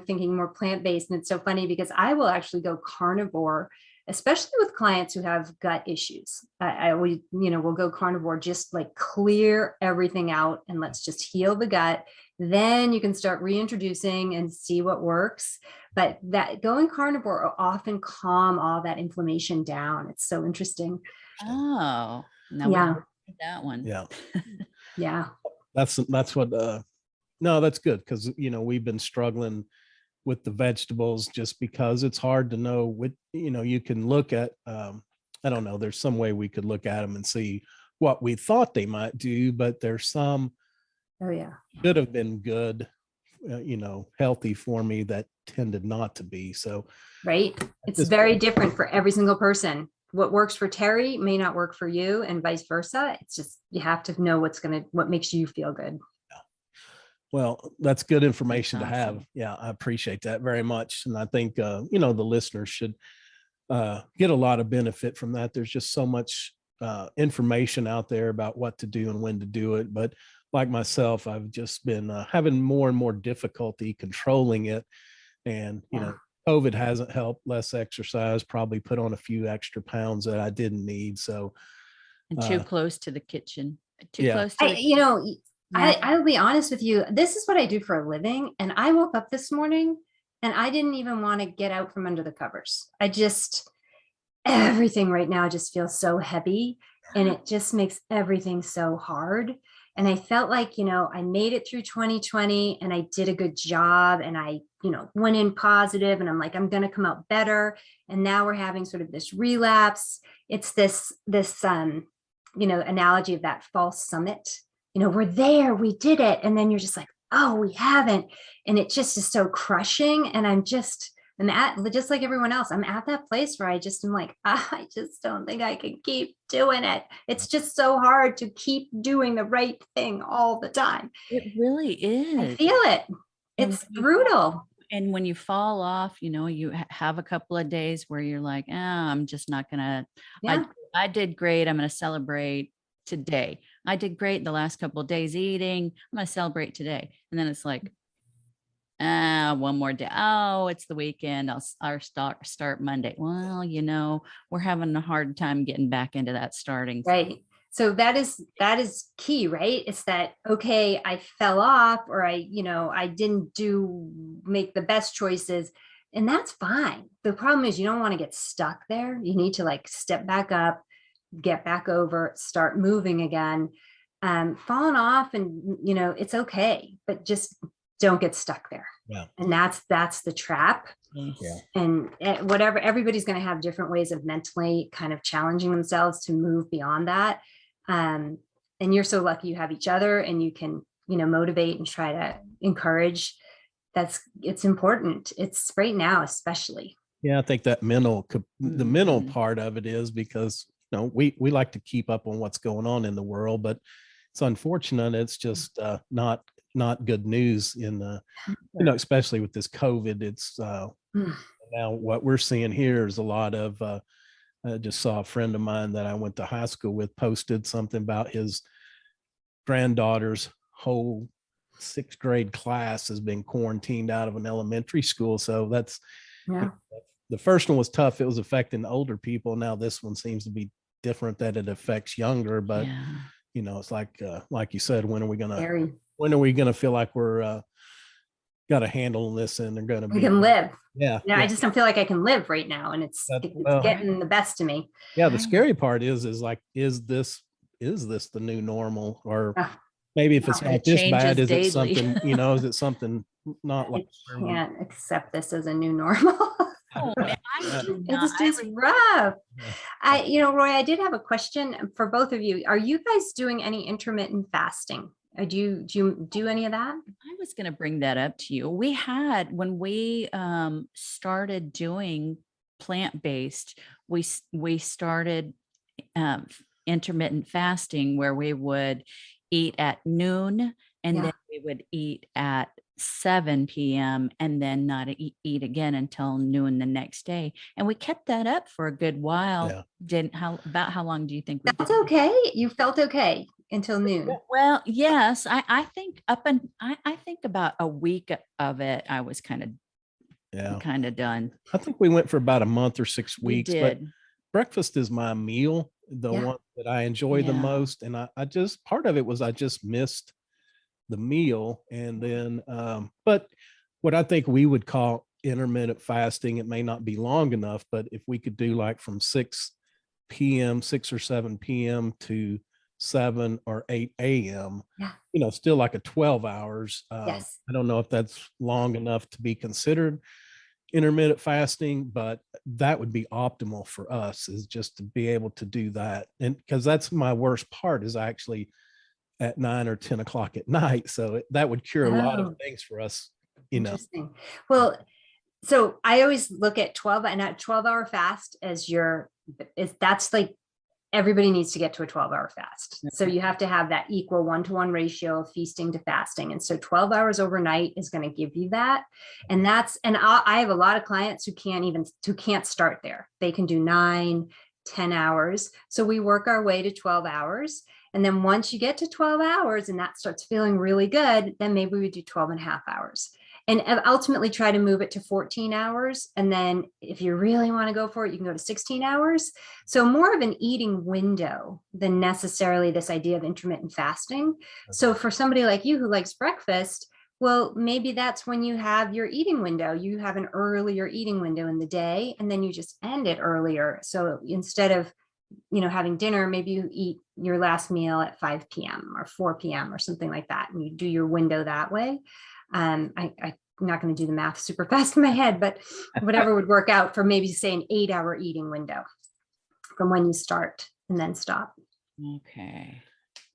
thinking more plant-based. And it's so funny because I will actually go carnivore, especially with clients who have gut issues. We'll go carnivore, just like clear everything out and let's just heal the gut. Then you can start reintroducing and see what works. But that going carnivore will often calm all that inflammation down. It's so interesting. Oh, no, that one. Yeah. Yeah. That's what, no, that's good. Because, we've been struggling with the vegetables just because it's hard to know what, you can look at, I don't know, there's some way we could look at them and see what we thought they might do, but there's some should have been good, healthy for me that tended not to be. So, right. It's very different for every single person. What works for Terry may not work for you, and vice versa. It's just, you have to know what makes you feel good. Well, that's good information to have. Yeah, I appreciate that very much. And I think, the listeners should get a lot of benefit from that. There's just so much information out there about what to do and when to do it. But like myself, I've just been having more and more difficulty controlling it. And, COVID hasn't helped. Less exercise, probably put on a few extra pounds that I didn't need. So, and too close to the kitchen. Close to I'll be honest with you. This is what I do for a living. And I woke up this morning and I didn't even want to get out from under the covers. Everything right now just feels so heavy, and it just makes everything so hard. And I felt like, I made it through 2020 and I did a good job, and I, went in positive, and I'm like, I'm going to come out better. And now we're having sort of this relapse. It's this analogy of that false summit. We're there, we did it. And then you're just like, oh, we haven't. And it just is so crushing. And I'm just like everyone else, I'm at that place where I just am like, I just don't think I can keep doing it. It's just so hard to keep doing the right thing all the time. It really is. I feel it. It's brutal. And when you fall off, you have a couple of days where you're like, I'm just not gonna, I did great. I'm going to celebrate today. I did great the last couple of days eating. I'm going to celebrate today. And then it's like, one more day. Oh, it's the weekend. I'll start Monday. Well, we're having a hard time getting back into that starting. Right. So that is key, right? It's that, okay, I fell off, or I didn't make the best choices, and that's fine. The problem is you don't want to get stuck there. You need to step back up, get back over, start moving again. Falling off, and it's okay, but just don't get stuck there. Yeah. And that's the trap. Yeah. And whatever, everybody's going to have different ways of mentally kind of challenging themselves to move beyond that. And you're so lucky you have each other, and you can, motivate and try to encourage. It's important. It's right now, especially. Yeah, I think that the mental Mhm. part of it is because, we like to keep up on what's going on in the world, but it's unfortunate. It's just not good news especially with this COVID. It's Mm. now what we're seeing here is a lot of I just saw a friend of mine that I went to high school with posted something about his granddaughter's whole sixth grade class has been quarantined out of an elementary school. So that's Yeah. the first one was tough. It was affecting older people. Now this one seems to be different, that it affects younger, but Yeah. it's like you said, Very. when are we gonna feel like we're got a handle on this and they're gonna I be can live. yeah, Yeah, yeah. I just don't feel like I can live right now, and it's Well, getting the best of me. yeah, the Right. scary part is like, is this the new normal? Or Ah, maybe if no, it's And it not this bad, changes is it daily. something, is it something not like I where we can't accept this as a new normal. Oh, and I do not. It's just rough. yeah. Roy, I did have a question for both of you. Are you guys doing any intermittent fasting? Do you do any of that? I was going to bring that up to you. We had, when we started doing plant-based, we started intermittent fasting, where we would eat at noon, and Yeah. then we would eat at 7 p.m. and then not eat again until noon the next day. And we kept that up for a good while. Yeah. About how long do you think we did? That's okay. You felt okay until noon. Well, yes, I think I think about a week of it, I was kind of done. I think we went for about a month or 6 We weeks, but did. breakfast is my meal, the Yeah. one that I enjoy the Yeah. most. And I just, part of it was I just missed the meal. And then, but what I think we would call intermittent fasting, it may not be long enough, but if we could do like from 6 or 7 p.m. to 7 or 8 a.m., Yeah. still like a 12 hours. Yes. I don't know if that's long enough to be considered intermittent fasting, but that would be optimal for us, is just to be able to do that. And because that's my worst part, is actually at 9 or 10 o'clock at night. So that would cure a lot of Oh, things for us, interesting. Well, so I always look at 12 and a 12-hour fast as that's like, everybody needs to get to a 12-hour fast. So you have to have that equal 1-to-1 ratio of feasting to fasting. And so 12 hours overnight is going to give you that. And I have a lot of clients who can't start there. They can do 9, 10 hours. So we work our way to 12 hours. And then once you get to 12 hours and that starts feeling really good, then maybe we do 12 and a half hours. And ultimately try to move it to 14 hours. And then if you really want to go for it, you can go to 16 hours. So more of an eating window than necessarily this idea of intermittent fasting. So for somebody like you who likes breakfast, well, maybe that's when you have your eating window. You have an earlier eating window in the day, and then you just end it earlier. So instead of having dinner, maybe you eat your last meal at 5 p.m. or 4 p.m. or something like that, and you do your window that way. I'm not going to do the math super fast in my head, but whatever would work out for maybe say an 8-hour eating window from when you start and then stop. Okay.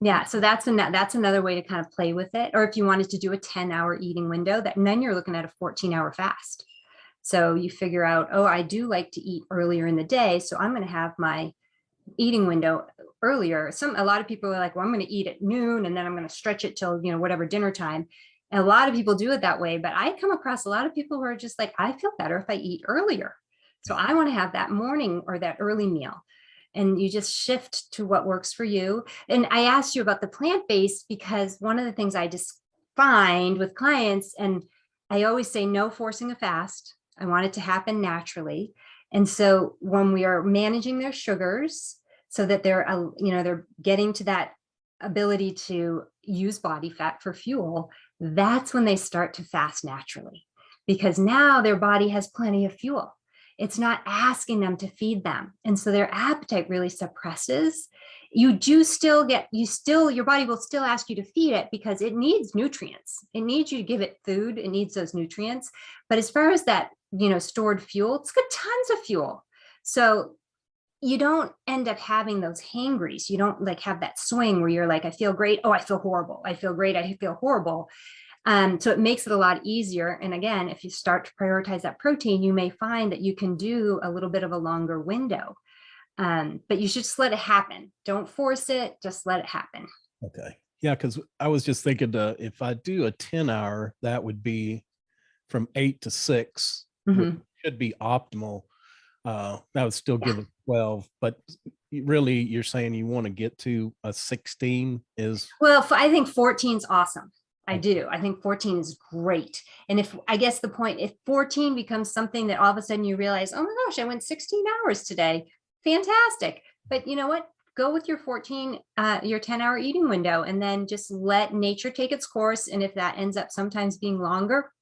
Yeah. So that's another way to kind of play with it. Or if you wanted to do a 10-hour eating window, and then you're looking at a 14-hour fast. So you figure out, oh, I do like to eat earlier in the day, so I'm going to have my eating window earlier. A lot of people are like, well, I'm going to eat at noon and then I'm going to stretch it till, whatever dinner time. And a lot of people do it that way, but I come across a lot of people who are just like, I feel better if I eat earlier. So I want to have that morning or that early meal. And you just shift to what works for you. And I asked you about the plant-based because one of the things I just find with clients, and I always say no forcing a fast. I want it to happen naturally. And so when we are managing their sugars so that they're getting to that ability to use body fat for fuel, that's when they start to fast naturally, because now their body has plenty of fuel. It's not asking them to feed them. And so their appetite really suppresses. Your body will still ask you to feed it because it needs nutrients. It needs you to give it food. It needs those nutrients. But as far as that, stored fuel, it's got tons of fuel. So you don't end up having those hangries. You don't have that swing where you're like, I feel great. Oh, I feel horrible. I feel great. I feel horrible. So it makes it a lot easier. And again, if you start to prioritize that protein, you may find that you can do a little bit of a longer window. But you should just let it happen. Don't force it. Just let it happen. Okay. Yeah. Cause I was just thinking if I do a 10-hour, that would be from 8 to 6, which should be optimal. That would still give it 12, but really you're saying you want to get to a 16 is. Well, I think 14 is awesome. I do. I think 14 is great. And if 14 becomes something that all of a sudden you realize, oh my gosh, I went 16 hours today. Fantastic. But you know what? Go with your 10-hour eating window, and then just let nature take its course. And if that ends up sometimes being longer,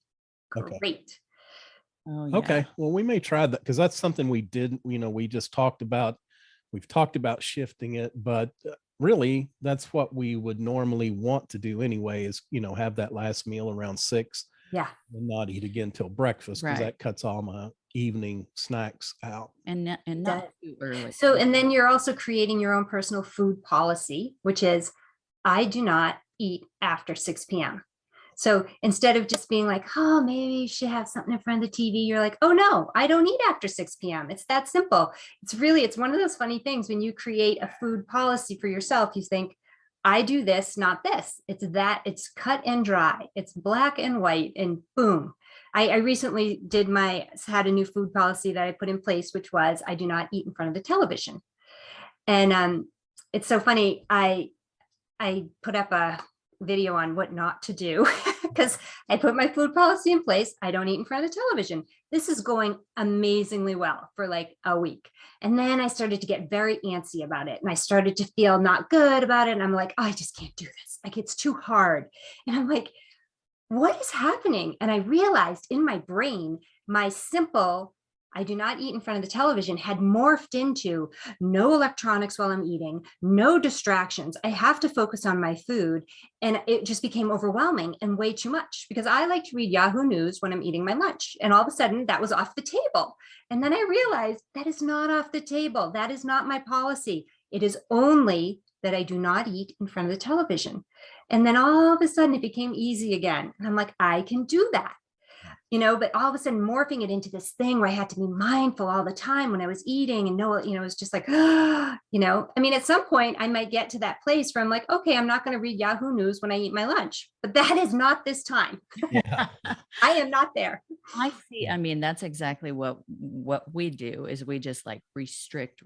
great. Oh, yeah. Okay. Well, we may try that because that's something we didn't, we just talked about. We've talked about shifting it, but really that's what we would normally want to do anyway is, have that last meal around 6. Yeah. And not eat again till breakfast, because that cuts all my evening snacks out. And not too early. So, and then you're also creating your own personal food policy, which is I do not eat after 6 p.m. So instead of just being like, oh, maybe you should have something in front of the TV, you're like, oh no, I don't eat after 6 p.m. It's that simple. It's one of those funny things when you create a food policy for yourself, you think, I do this, not this. It's cut and dry. It's black and white, and boom. I recently had a new food policy that I put in place, which was I do not eat in front of the television. And it's so funny. I put up a video on what not to do because I put my food policy in place. I don't eat in front of the television. This is going amazingly well for like a week. And then I started to get very antsy about it. And I started to feel not good about it. And I'm like, oh, I just can't do this. Like, it's too hard. And I'm like, what is happening? And I realized in my brain, my simple, I do not eat in front of the television had morphed into no electronics while I'm eating, no distractions. I have to focus on my food. And it just became overwhelming and way too much because I like to read Yahoo News when I'm eating my lunch. And all of a sudden that was off the table. And then I realized that is not off the table. That is not my policy. It is only that I do not eat in front of the television. And then all of a sudden it became easy again. And I'm like, I can do that. But all of a sudden morphing it into this thing where I had to be mindful all the time when I was eating and it was just like, I mean, at some point I might get to that place where I'm like, okay, I'm not going to read Yahoo News when I eat my lunch, but that is not this time. Yeah. I am not there. I see. I mean, that's exactly what we do is we just like restrict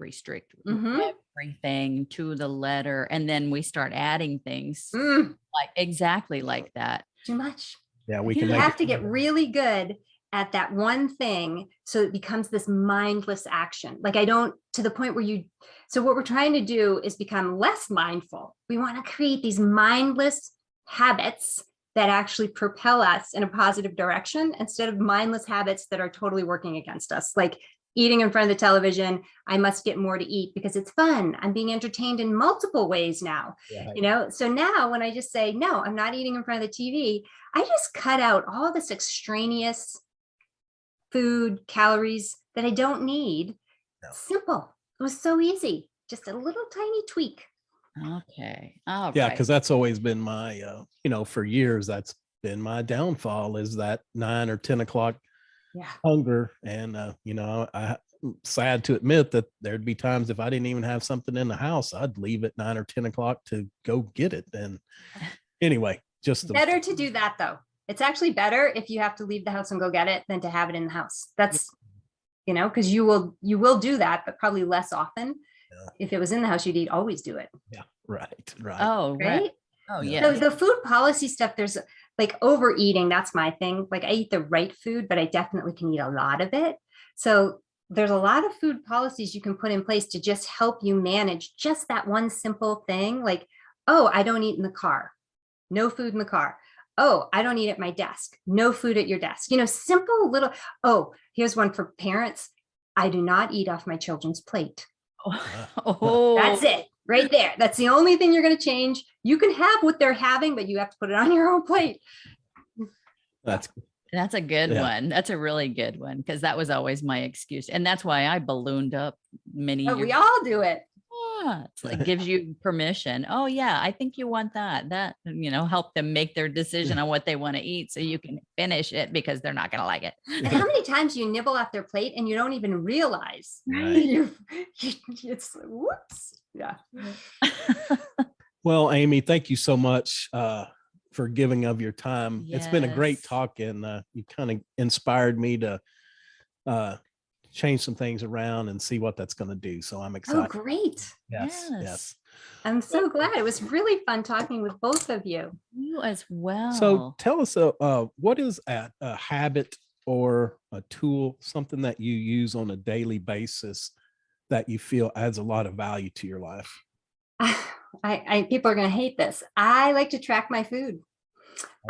everything to the letter. And then we start adding things like exactly like that. Too much. Yeah, you have to get really good at that one thing so it becomes this mindless action. Like to the point where so what we're trying to do is become less mindful. We want to create these mindless habits that actually propel us in a positive direction instead of mindless habits that are totally working against us. Like eating in front of the television, I must get more to eat because it's fun. I'm being entertained in multiple ways now, So now when I just say, no, I'm not eating in front of the TV, I just cut out all this extraneous food, calories that I don't need. No. Simple. It was so easy. Just a little tiny tweak. Okay. All yeah. right. Cause that's always been my, for years, that's been my downfall is that 9 or 10 o'clock hunger. And, I'm sad to admit that there'd be times if I didn't even have something in the house, I'd leave at 9 or 10 o'clock to go get it. And anyway, better to do that though. It's actually better if you have to leave the house and go get it than to have it in the house. That's, because you will do that, but probably less often. Yeah. If it was in the house, you'd always do it. Yeah. Right. Oh, right. Oh, yeah. So the food policy stuff, there's like overeating. That's my thing. Like I eat the right food, but I definitely can eat a lot of it. So there's a lot of food policies you can put in place to just help you manage just that one simple thing. Like, oh, I don't eat in the car. No food in the car. Oh, I don't eat at my desk. No food at your desk. Simple little, here's one for parents. I do not eat off my children's plate. Oh, that's it right there. That's the only thing you're going to change. You can have what they're having, but you have to put it on your own plate. That's a good one. That's a really good one because that was always my excuse. And that's why I ballooned up many years. We all do it. Yeah, it's like gives you permission. Oh yeah, I think you want that, help them make their decision on what they want to eat so you can finish it because they're not going to like it. And how many times you nibble off their plate and you don't even realize? Right. It's whoops. Yeah. Well, Amy, thank you so much for giving of your time. It's been a great Yes. talk, and you kind of inspired me to change some things around and see what that's going to do. So I'm Oh, excited. great. Yes. I'm so glad. It was really fun talking with both of you. You as well. So tell us, what is a habit or a tool, something that you use on a daily basis that you feel adds a lot of value to your life? People are going to hate this. I like to track my food.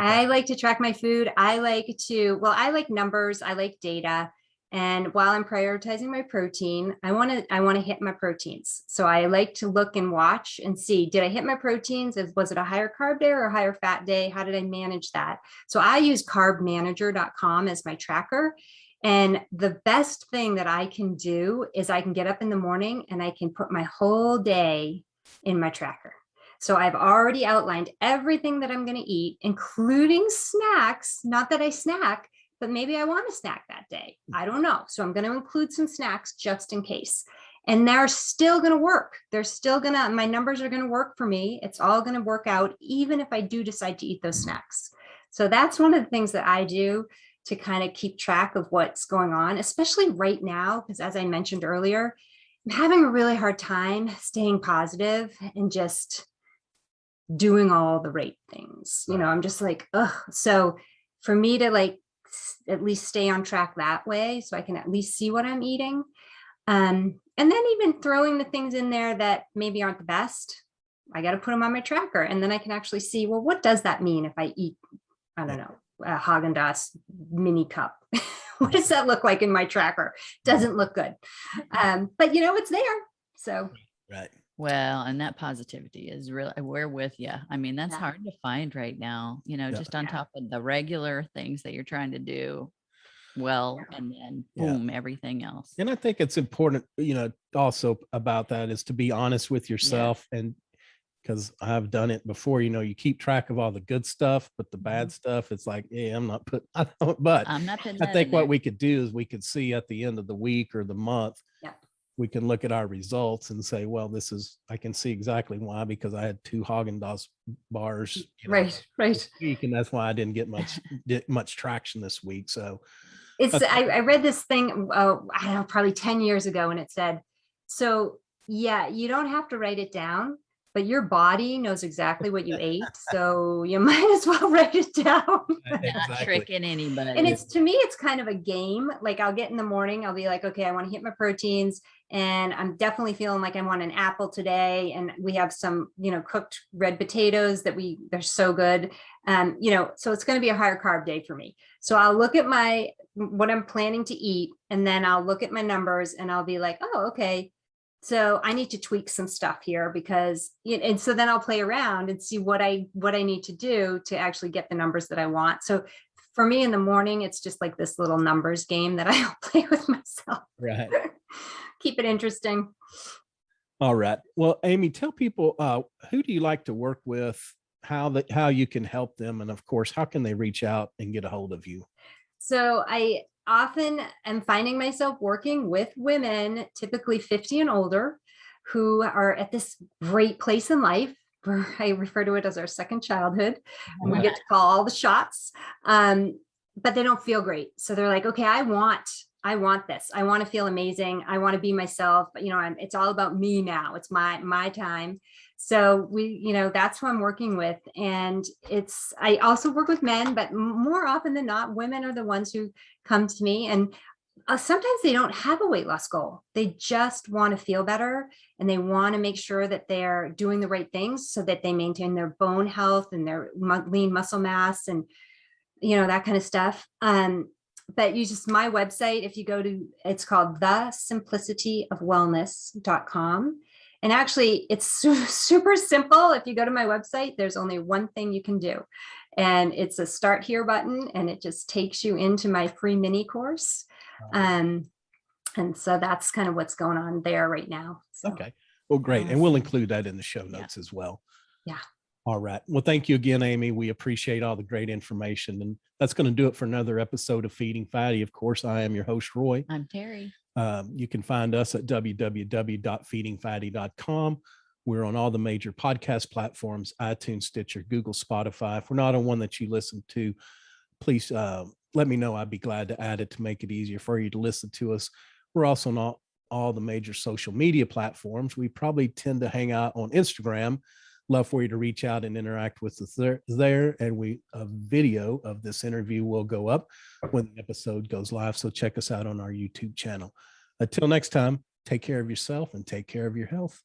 Okay. I like to track my food. I like numbers. I like data. And while I'm prioritizing my protein, I want to hit my proteins. So I like to look and watch and see, did I hit my proteins? Was it a higher carb day or a higher fat day? How did I manage that? So I use carbmanager.com as my tracker. And the best thing that I can do is I can get up in the morning and I can put my whole day in my tracker. So I've already outlined everything that I'm going to eat, including snacks. Not that I snack, but maybe I want to snack that day. I don't know. So I'm going to include some snacks just in case. And they're still going to work. My numbers are going to work for me. It's all going to work out, even if I do decide to eat those snacks. So that's one of the things that I do to kind of keep track of what's going on, especially right now, because as I mentioned earlier, I'm having a really hard time staying positive and just doing all the right things. I'm just like, ugh. So for me to at least stay on track that way, so I can at least see what I'm eating. And then even throwing the things in there that maybe aren't the best, I got to put them on my tracker. And then I can actually see, well, what does that mean if I eat, I don't know, a Haagen-Dazs mini cup? What does that look like in my tracker? Doesn't look good. But it's there. So. Right. Well, and that positivity is really, we're with you. I mean, that's Yeah. hard to find right now, just on top of the regular things that you're trying to do well, and then boom, everything else. And I think it's important, also about that is to be honest with yourself. And because I've done it before, you keep track of all the good stuff, but the bad stuff, it's like, yeah, I'm not putting, but I'm not putting I that think in what there. we could do is we could see at the end of the week or the month, we can look at our results and say, well, I can see exactly why, because I had 2 Haagen-Dazs bars, Right. this week, and that's why I didn't get much traction this week. So I read this thing, I don't know, probably 10 years ago, and it said, so yeah, you don't have to write it down, but your body knows exactly what you ate. So you might as well write it down. Not tricking anybody. And to me, it's kind of a game. Like I'll get in the morning, I'll be like, okay, I want to hit my proteins, and I'm definitely feeling like I want an apple today. And we have some, cooked red potatoes they're so good. So it's going to be a higher carb day for me. So I'll look at what I'm planning to eat, and then I'll look at my numbers and I'll be like, oh, okay, so I need to tweak some stuff here because, and so then I'll play around and see what I need to do to actually get the numbers that I want. So for me in the morning, it's just like this little numbers game that I play with myself. Right. Keep it interesting. All right. Well, Amy, tell people, who do you like to work with, how you can help them, and of course, how can they reach out and get a hold of you? So I often am finding myself working with women, typically 50 and older, who are at this great place in life. I refer to it as our second childhood. And we get to call all the shots, but they don't feel great. So they're like, okay, I want this. I want to feel amazing. I want to be myself. But, it's all about me now. It's my time. So that's who I'm working with. And I also work with men, but more often than not, women are the ones who come to me. And sometimes they don't have a weight loss goal. They just want to feel better, and they want to make sure that they're doing the right things so that they maintain their bone health and their lean muscle mass and, that kind of stuff. But my website, if you go to, it's called thesimplicityoFwellness.com. And actually, it's super simple. If you go to my website, there's only one thing you can do. And it's a start here button, and it just takes you into my free mini course. And so that's kind of what's going on there right now. So. Okay. Well, great. And we'll Awesome. include that in the show Yeah. notes as well. Yeah. All right. Well, thank you again, Amy. We appreciate all the great information. And that's going to do it for another episode of Feeding Fatty. Of course, I am your host, Roy. I'm Terry. You can find us at www.feedingfatty.com. We're on all the major podcast platforms, iTunes, Stitcher, Google, Spotify. If we're not on one that you listen to, please let me know. I'd be glad to add it to make it easier for you to listen to us. We're also on all the major social media platforms. We probably tend to hang out on Instagram. Love for you to reach out and interact with us there. And a video of this interview will go up when the episode goes live. So check us out on our YouTube channel. Until next time, take care of yourself and take care of your health.